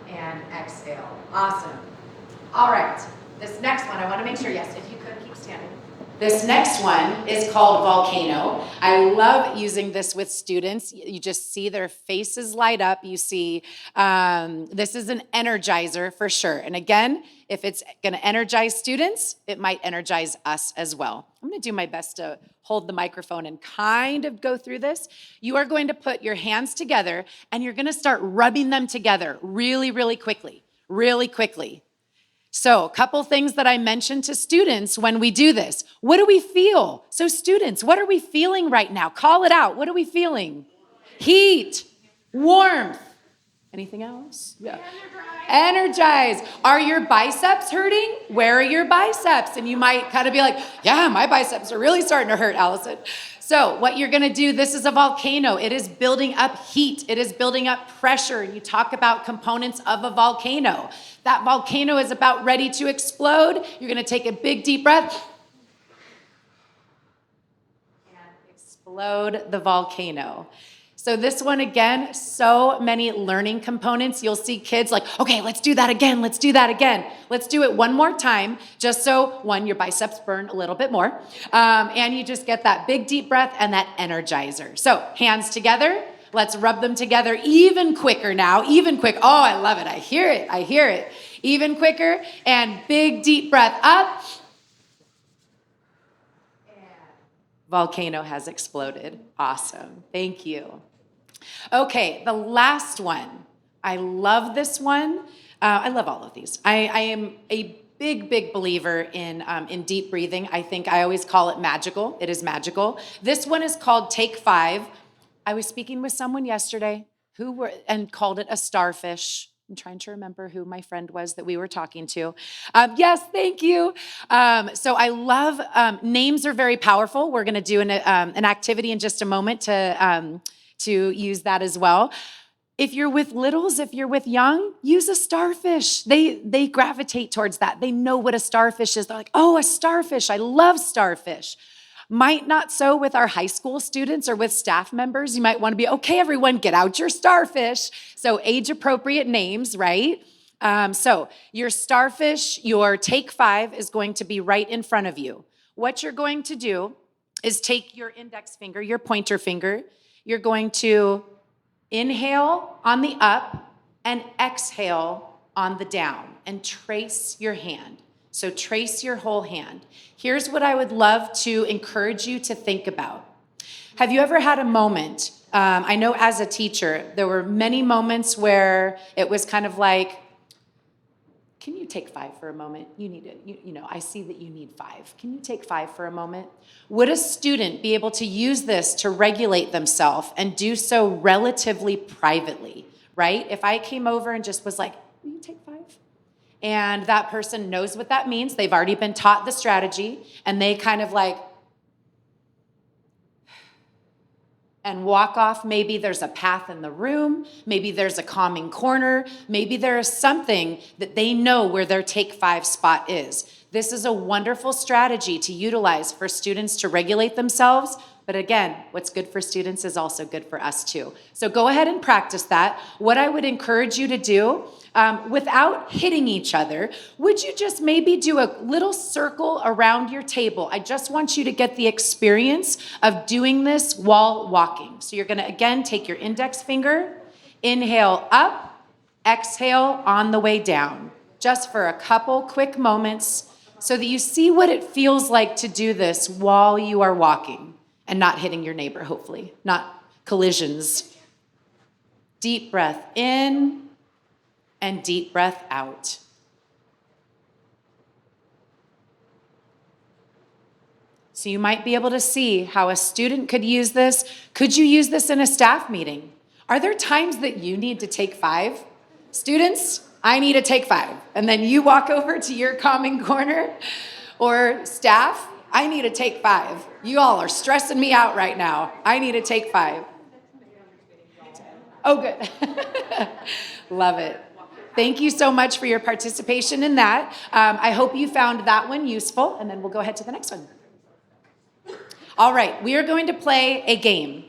And exhale. Awesome. All right. This next one, I want to make sure, yes, if you could keep standing. This next one is called Volcano. I love using this with students. You just see their faces light up. You see, this is an energizer for sure. And again, if it's going to energize students, it might energize us as well. I'm going to do my best to hold the microphone and kind of go through this. You are going to put your hands together and you're going to start rubbing them together really quickly. So a couple things that I mentioned to students when we do this. What do we feel? So students, what are we feeling right now? Call it out. What are we feeling? Heat, warmth. Anything else? Yeah. Energize. Are your biceps hurting? Where are your biceps? And you might kind of be like, yeah, my biceps are really starting to hurt, Allyson. So what you're going to do, this is a volcano. It is building up heat. It is building up pressure. You talk about components of a volcano. That volcano is about ready to explode. You're going to take a big deep breath and explode the volcano. So this one, again, so many learning components. You'll see kids like, okay, let's do that again. Let's do that again. Let's do it one more time, just so, one, your biceps burn a little bit more, and you just get that big deep breath and that energizer. So hands together. Let's rub them together even quicker now, even quick. Oh, I love it. I hear it. I hear it. Even quicker, and big deep breath up. Volcano has exploded. Awesome. Thank you. Okay, the last one. I love this one. I love all of these. I am a big believer in deep breathing. I think I always call it magical. It is magical. This one is called Take 5. I was speaking with someone yesterday and called it a starfish. I'm trying to remember who my friend was that we were talking to. Yes, thank you. So I love, names are very powerful. We're gonna do an activity in just a moment to use that as well. If you're with littles, if you're with young, use a starfish. They gravitate towards that. They know what a starfish is. They're like, oh, a starfish, I love starfish. Might not so with our high school students or with staff members. You might want to be, okay, everyone, get out your starfish. So age-appropriate names, right? So your starfish, your Take 5 is going to be right in front of you. What you're going to do is take your index finger, your pointer finger. You're going to inhale on the up and exhale on the down and trace your hand. So trace your whole hand. Here's what I would love to encourage you to think about. Have you ever had a moment, I know as a teacher, there were many moments where it was kind of like, can you take 5 for a moment? You need it. You know, I see that you need 5. Can you take 5 for a moment? Would a student be able to use this to regulate themselves and do so relatively privately, right? If I came over and just was like, will you take 5? And that person knows what that means. They've already been taught the strategy, and they kind of like, and walk off. Maybe there's a path in the room. Maybe there's a calming corner. Maybe there is something that they know where their Take 5 spot is. This is a wonderful strategy to utilize for students to regulate themselves. But again, what's good for students is also good for us too. So go ahead and practice that. What I would encourage you to do, without hitting each other, would you just maybe do a little circle around your table? I just want you to get the experience of doing this while walking. So you're gonna, again, take your index finger, inhale up, exhale on the way down, just for a couple quick moments so that you see what it feels like to do this while you are walking and not hitting your neighbor, hopefully, not collisions. Deep breath in, and deep breath out. So you might be able to see how a student could use this. Could you use this in a staff meeting? Are there times that you need to take 5? Students, I need to take 5. And then you walk over to your calming corner. Or staff, I need to take 5. You all are stressing me out right now. I need to take 5. Oh, good. Love it. Thank you so much for your participation in that. I hope you found that one useful, and then we'll go ahead to the next one. All right, we are going to play a game.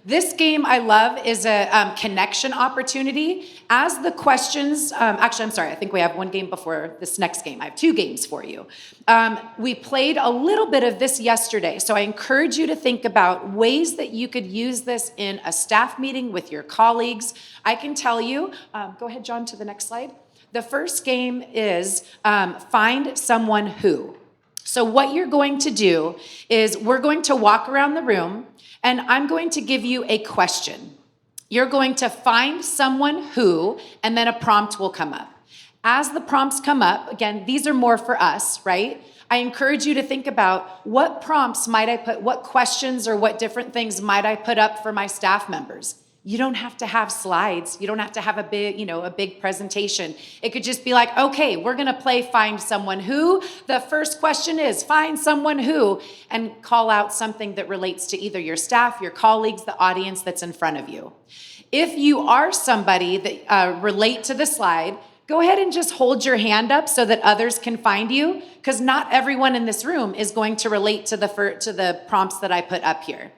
This game I love is a connection opportunity. As the questions, actually, I'm sorry, I think we have one game before this next game. I have 2 games for you. We played a little bit of this yesterday, so I encourage you to think about ways that you could use this in a staff meeting with your colleagues. I can tell you, go ahead, John, to the next slide. The first game is Find Someone Who. So what you're going to do is we're going to walk around the room, and I'm going to give you a question. You're going to find someone who, and then a prompt will come up. As the prompts come up, again, these are more for us, right? I encourage you to think about what prompts might I put, what questions or what different things might I put up for my staff members. You don't have to have slides. You don't have to have a big presentation. It could just be like, okay, we're gonna play Find Someone Who. The first question is find someone who, and call out something that relates to either your staff, your colleagues, the audience that's in front of you. If you are somebody that relate to the slide, go ahead and just hold your hand up so that others can find you, because not everyone in this room is going to relate to the prompts that I put up here.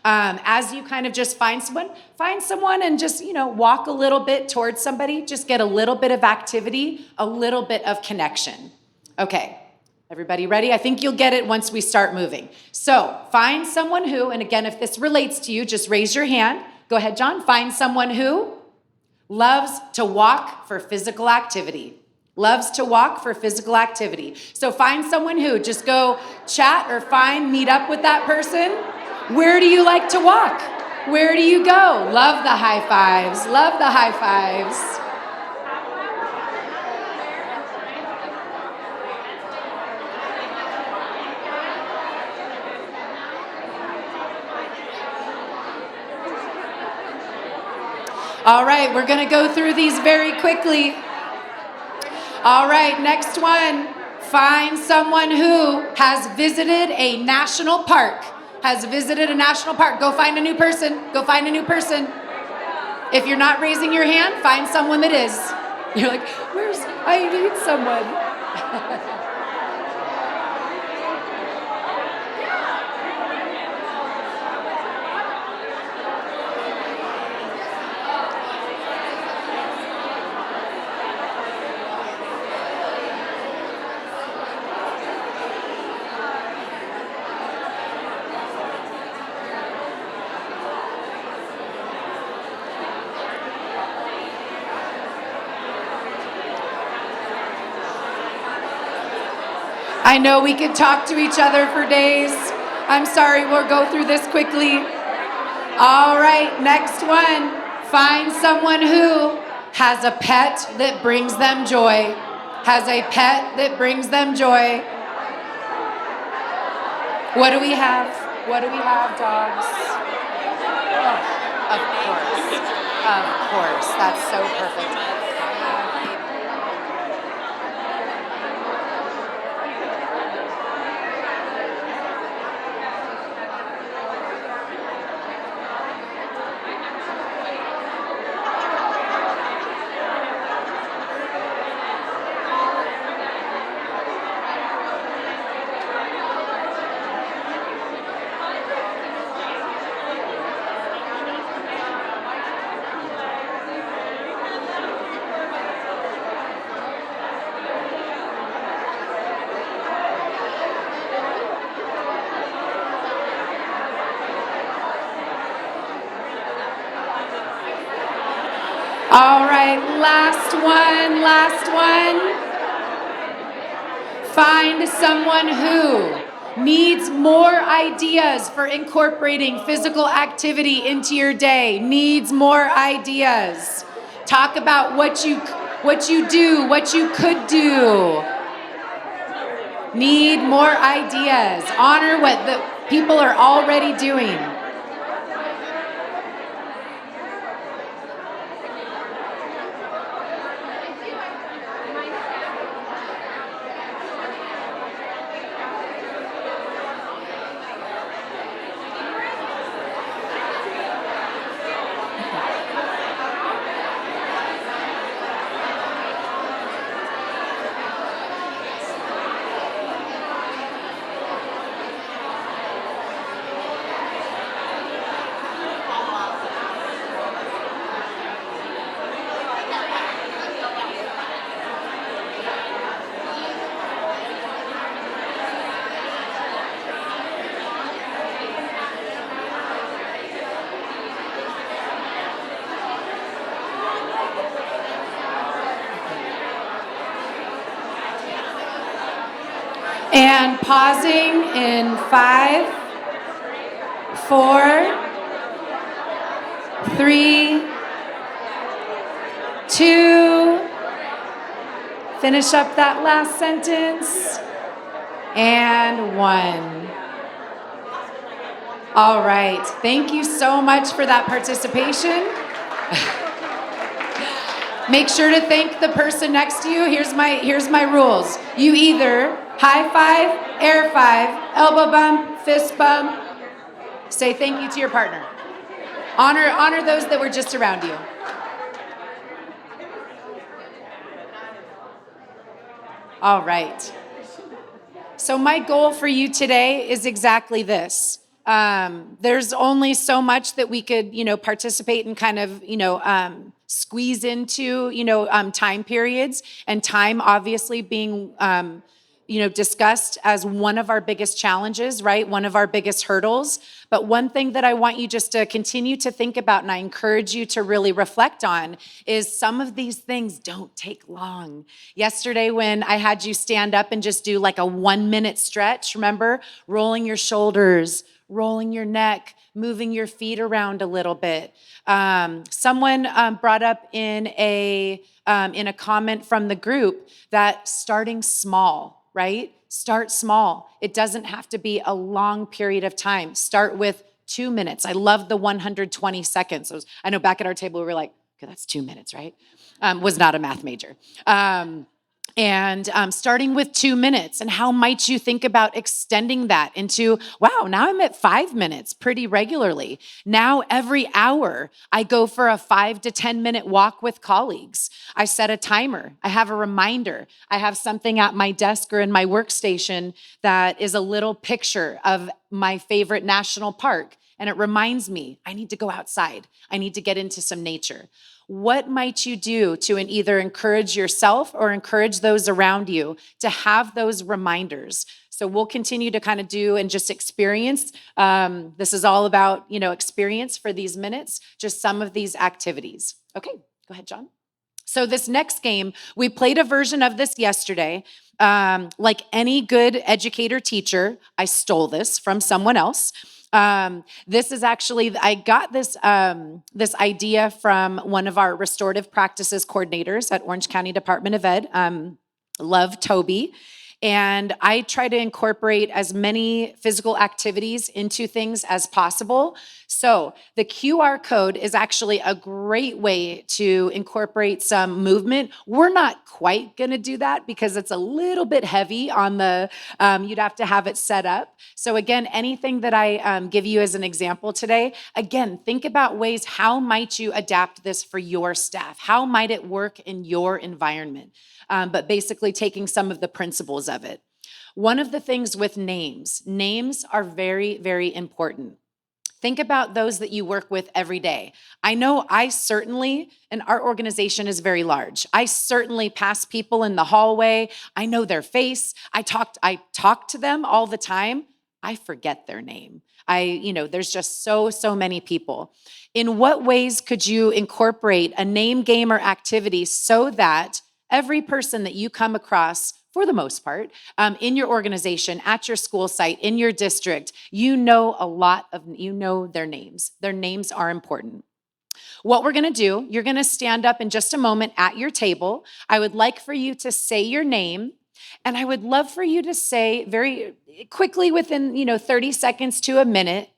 As you kind of just find someone and just, walk a little bit towards somebody, just get a little bit of activity, a little bit of connection. Okay, everybody ready? I think you'll get it once we start moving. So find someone who, and again, if this relates to you, just raise your hand. Go ahead, John. Find someone who loves to walk for physical activity. Loves to walk for physical activity. So find someone who, just go chat or meet up with that person. Where do you like to walk? Where do you go? Love the high fives. Love the high fives. All right, we're going to go through these very quickly. All right, next one. Find someone who has visited a national park. Has visited a national park. Go find a new person. Go find a new person. If you're not raising your hand, find someone that is. You're like, I need someone. I know we could talk to each other for days. I'm sorry, we'll go through this quickly. All right, next one. Find someone who has a pet that brings them joy. Has a pet that brings them joy. What do we have? What do we have, dogs? Oh, of course. Of course. That's so perfect. All right, last one. Find someone who needs more ideas for incorporating physical activity into your day. Needs more ideas. Talk about what you do, what you could do. Need more ideas. Honor what the people are already doing. And pausing in 5, 4, 3, 2. Finish up that last sentence. And 1. All right. Thank you so much for that participation. Make sure to thank the person next to you. Here's my rules. You either high five, air five, elbow bump, fist bump. Say thank you to your partner. Honor those that were just around you. All right. So my goal for you today is exactly this. There's only so much that we could, participate and kind of, squeeze into, time periods, and time obviously being, discussed as one of our biggest challenges, right? One of our biggest hurdles. But one thing that I want you just to continue to think about, and I encourage you to really reflect on, is some of these things don't take long. Yesterday, when I had you stand up and just do like a 1-minute stretch, remember? Rolling your shoulders, rolling your neck, moving your feet around a little bit. Someone brought up in a comment from the group that starting small, right? Start small. It doesn't have to be a long period of time. Start with 2 minutes. I love the 120 seconds. I know back at our table, we were like, okay, that's 2 minutes, right? Was not a math major. And starting with 2 minutes, and how might you think about extending that into, wow, now I'm at 5 minutes pretty regularly. Now every hour I go for a 5 to 10 minute walk with colleagues. I set a timer. I have a reminder. I have something at my desk or in my workstation that is a little picture of my favorite national park. And it reminds me, I need to go outside. I need to get into some nature. What might you do to either encourage yourself or encourage those around you to have those reminders? So we'll continue to kind of do and just experience. This is all about, experience for these minutes, just some of these activities. Okay, go ahead, John. So this next game, we played a version of this yesterday. Like any good educator teacher, I stole this from someone else. This is actually, I got this idea from one of our restorative practices coordinators at Orange County Department of Ed. Love Toby. And I try to incorporate as many physical activities into things as possible. So the QR code is actually a great way to incorporate some movement. We're not quite going to do that because it's a little bit heavy on the, you'd have to have it set up. So again, anything that I give you as an example today, again, think about ways, how might you adapt this for your staff? How might it work in your environment? But basically taking some of the principles of it. One of the things with names are very, very important. Think about those that you work with every day. I know I certainly, and our organization is very large, I certainly pass people in the hallway. I know their face. I talk to them all the time. I forget their name. There's just so many people. In what ways could you incorporate a name game or activity so that every person that you come across, for the most part, in your organization, at your school site, in your district, you know their names. Their names are important. What we're gonna do, you're gonna stand up in just a moment at your table. I would like for you to say your name, and I would love for you to say very quickly, within 30 seconds to a minute,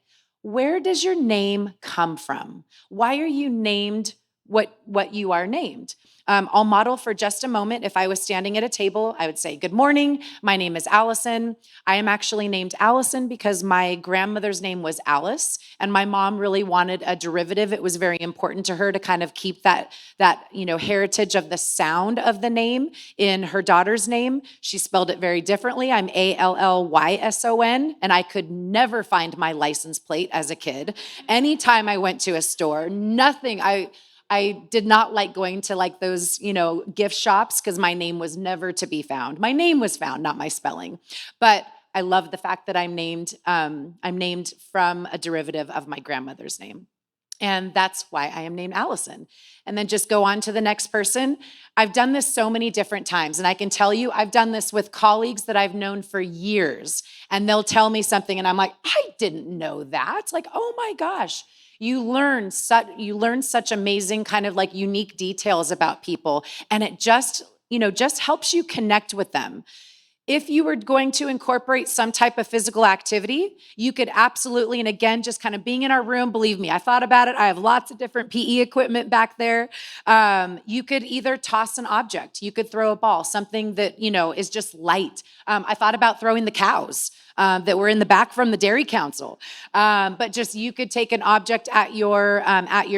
where does your name come from? Why are you named what you are named? I'll model for just a moment. If I was standing at a table, I would say, good morning, my name is Allyson. I am actually named Allyson because my grandmother's name was Alice, and my mom really wanted a derivative. It was very important to her to kind of keep that heritage of the sound of the name in her daughter's name. She spelled it very differently. I'm Allyson, and I could never find my license plate as a kid. Anytime I went to a store, I did not like going to those, gift shops because my name was never to be found. My name was found, not my spelling. But I love the fact that I'm named from a derivative of my grandmother's name. And that's why I am named Allyson. And then just go on to the next person. I've done this so many different times. And I can tell you, I've done this with colleagues that I've known for years. And they'll tell me something and I'm like, I didn't know that. Like, oh my gosh. You learn such amazing kind of unique details about people, and it just helps you connect with them. If you were going to incorporate some type of physical activity, you could absolutely, and again, just kind of being in our room, believe me, I thought about it. I have lots of different PE equipment back there. You could either toss an object, you could throw a ball, something that, is just light. I thought about throwing the cows. that were in the back from the Dairy Council. But just you could take an object at your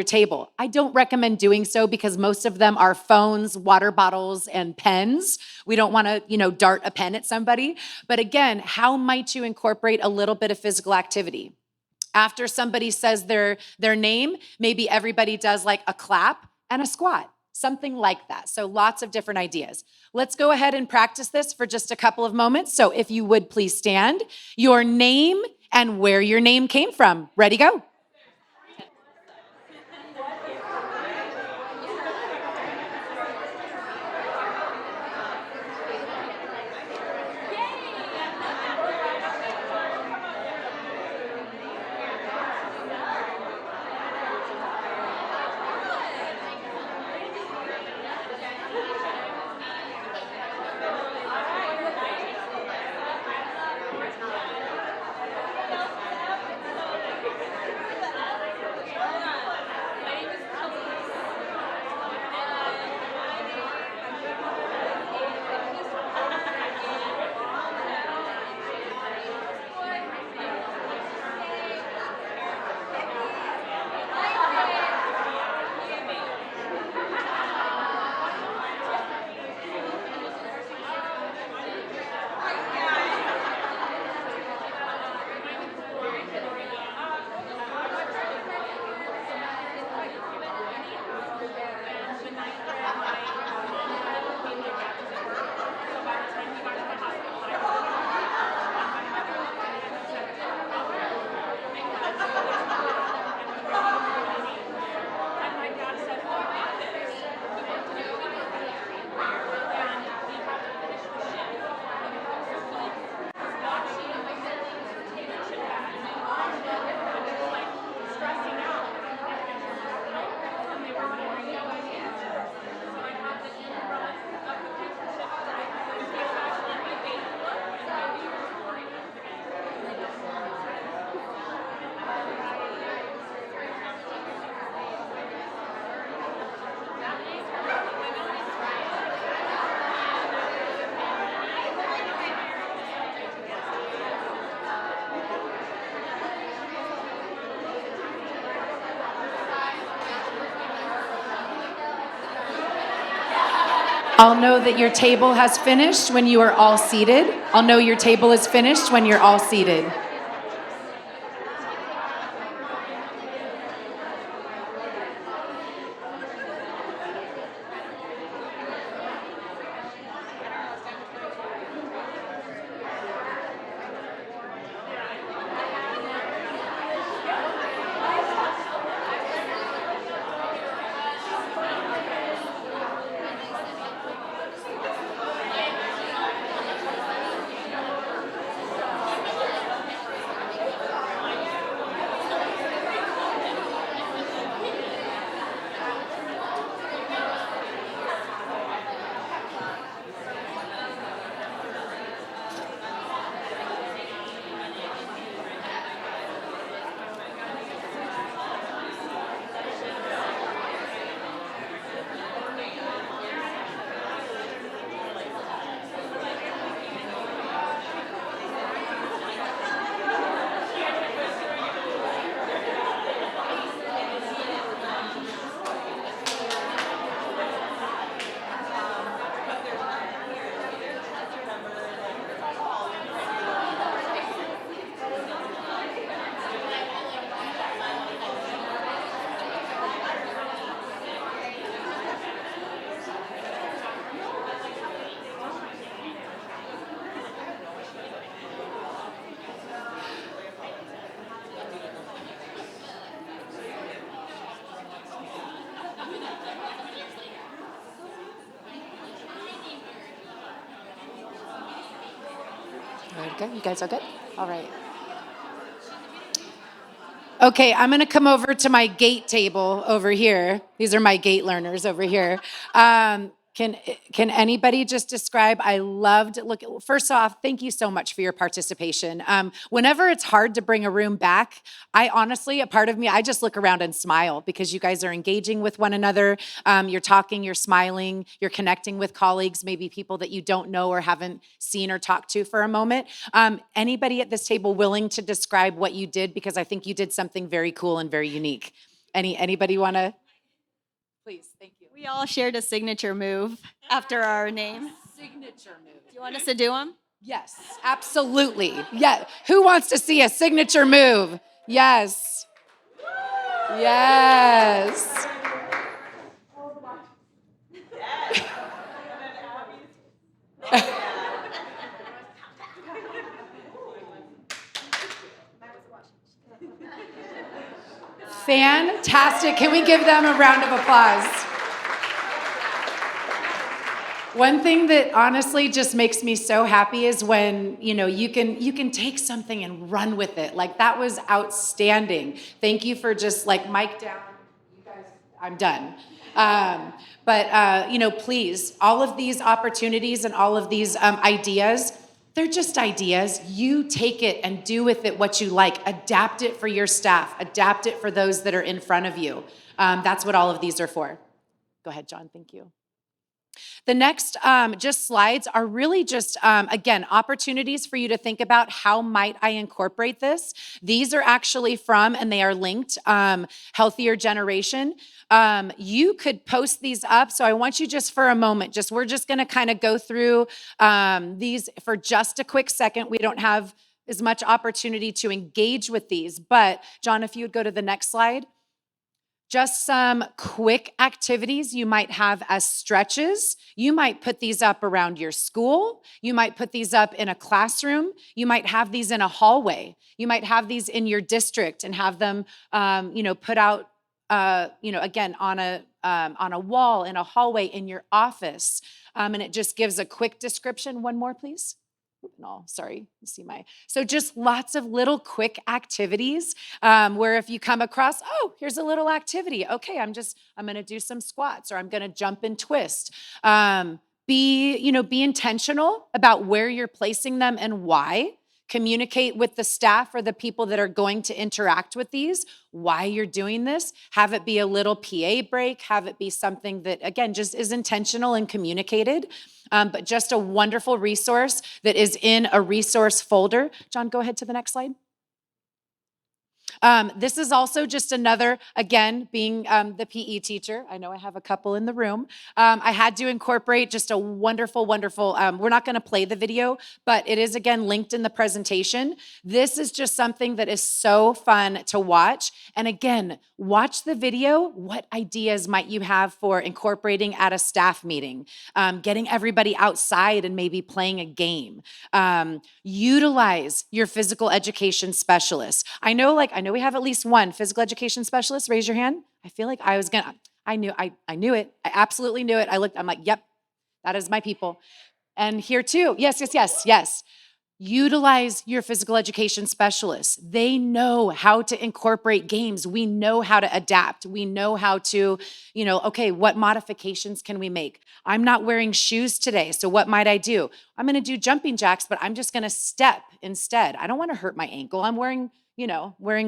table. I don't recommend doing so because most of them are phones, water bottles, and pens. We don't want to, dart a pen at somebody. But again, how might you incorporate a little bit of physical activity? After somebody says their name, maybe everybody does like a clap and a squat, something like that. So lots of different ideas. Let's go ahead and practice this for just a couple of moments. So if you would please stand, your name and where your name came from. Ready, go. I'll know that your table has finished when you are all seated. I'll know your table is finished when you're all seated. Good. You guys all good? All right. Okay, I'm going to come over to my gate table over here. These are my gate learners over here. Can anybody just describe? I loved, look, first off, thank you so much for your participation. Whenever it's hard to bring a room back, I honestly, a part of me, I just look around and smile because you guys are engaging with one another. You're talking, you're smiling, you're connecting with colleagues, maybe people that you don't know or haven't seen or talked to for a moment. Anybody at this table willing to describe what you did? Because I think you did something very cool and very unique. Anybody want to? Please, thank you. We all shared a signature move after our name. Signature move. Do you want us to do them? Yes, absolutely. Yeah. Who wants to see a signature move? Yes. Yes. Fantastic. Can we give them a round of applause? One thing that honestly just makes me so happy is when, you can take something and run with it. Like, that was outstanding. Thank you for just like mic down. You guys, I'm done. Please, all of these opportunities and all of these ideas, they're just ideas. You take it and do with it what you like. Adapt it for your staff. Adapt it for those that are in front of you. That's what all of these are for. Go ahead, John. Thank you. The next just slides are really just, again, opportunities for you to think about how might I incorporate this. These are actually from, and they are linked, Healthier Generation. You could post these up. So I want you just for a moment, we're just gonna kind of go through these for just a quick second. We don't have as much opportunity to engage with these, but John, if you would go to the next slide. Just some quick activities you might have as stretches. You might put these up around your school. You might put these up in a classroom. You might have these in a hallway. You might have these in your district and have them, put out, again, on a wall, in a hallway, in your office. And it just gives a quick description. One more, please. So just lots of little quick activities where if you come across, here's a little activity. Okay, I'm going to do some squats, or I'm going to jump and twist. Be intentional about where you're placing them and why. Communicate with the staff or the people that are going to interact with these, why you're doing this. Have it be a little PA break. Have it be something that, again, just is intentional and communicated. But just a wonderful resource that is in a resource folder. John, go ahead to the next slide. This is also just another, again, being the PE teacher. I know I have a couple in the room. I had to incorporate just a wonderful, we're not going to play the video, but it is, again, linked in the presentation. This is just something that is so fun to watch. And again, watch the video. What ideas might you have for incorporating at a staff meeting? Getting everybody outside and maybe playing a game. Utilize your physical education specialist. I know we have at least one physical education specialist. Raise your hand. I feel like I knew it. I absolutely knew it. I'm like, yep, that is my people. And here too, yes. Utilize your physical education specialists. They know how to incorporate games. We know how to adapt. We know how to, what modifications can we make? I'm not wearing shoes today, so what might I do? I'm going to do jumping jacks, but I'm just going to step instead. I don't want to hurt my ankle. I'm wearing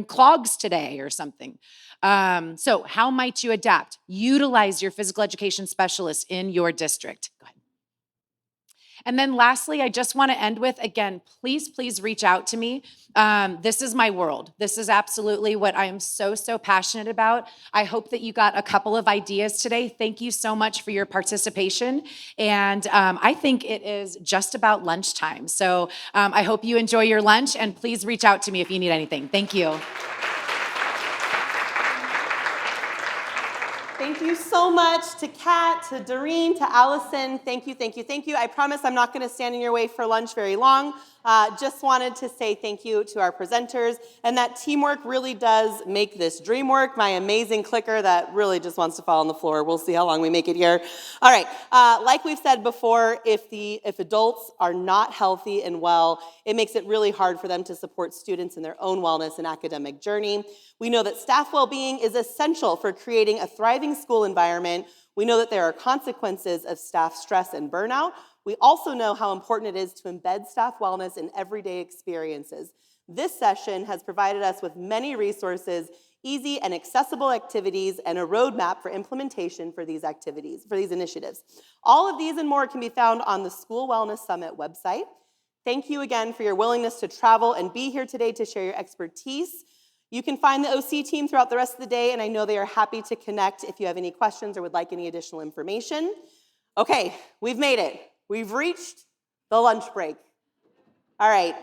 clogs today or something. So how might you adapt? Utilize your physical education specialists in your district. Go ahead. And then lastly, I just want to end with, again, please reach out to me. This is my world. This is absolutely what I am so passionate about. I hope that you got a couple of ideas today. Thank you so much for your participation. And I think it is just about lunchtime. So I hope you enjoy your lunch, and please reach out to me if you need anything. Thank you. Thank you so much to Kat, to Dareen, to Allyson. Thank you. I promise I'm not going to stand in your way for lunch very long. Just wanted to say thank you to our presenters, and that teamwork really does make this dream work. My amazing clicker that really just wants to fall on the floor. We'll see how long we make it here. All right, like we've said before, if adults are not healthy and well, it makes it really hard for them to support students in their own wellness and academic journey. We know that staff well-being is essential for creating a thriving school environment We know that there are consequences of staff stress and burnout. We also know how important it is to embed staff wellness in everyday experiences. This session has provided us with many resources, easy and accessible activities, and a roadmap for implementation for these initiatives. All of these and more can be found on the School Wellness Summit website. Thank you again for your willingness to travel and be here today to share your expertise. You can find the OC team throughout the rest of the day, and I know they are happy to connect if you have any questions or would like any additional information. Okay, we've made it. We've reached the lunch break. All right,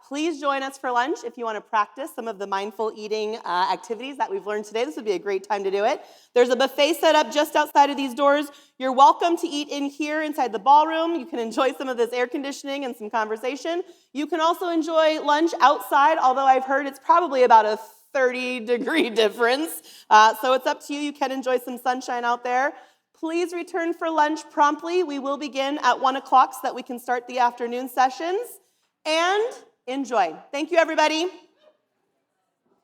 please join us for lunch if you want to practice some of the mindful eating activities that we've learned today. This would be a great time to do it. There's a buffet set up just outside of these doors. You're welcome to eat in here inside the ballroom. You can enjoy some of this air conditioning and some conversation. You can also enjoy lunch outside, although I've heard it's probably about a 30-degree difference. So it's up to you. You can enjoy some sunshine out there. Please return for lunch promptly. We will begin at 1 o'clock so that we can start the afternoon sessions. And enjoy. Thank you, everybody.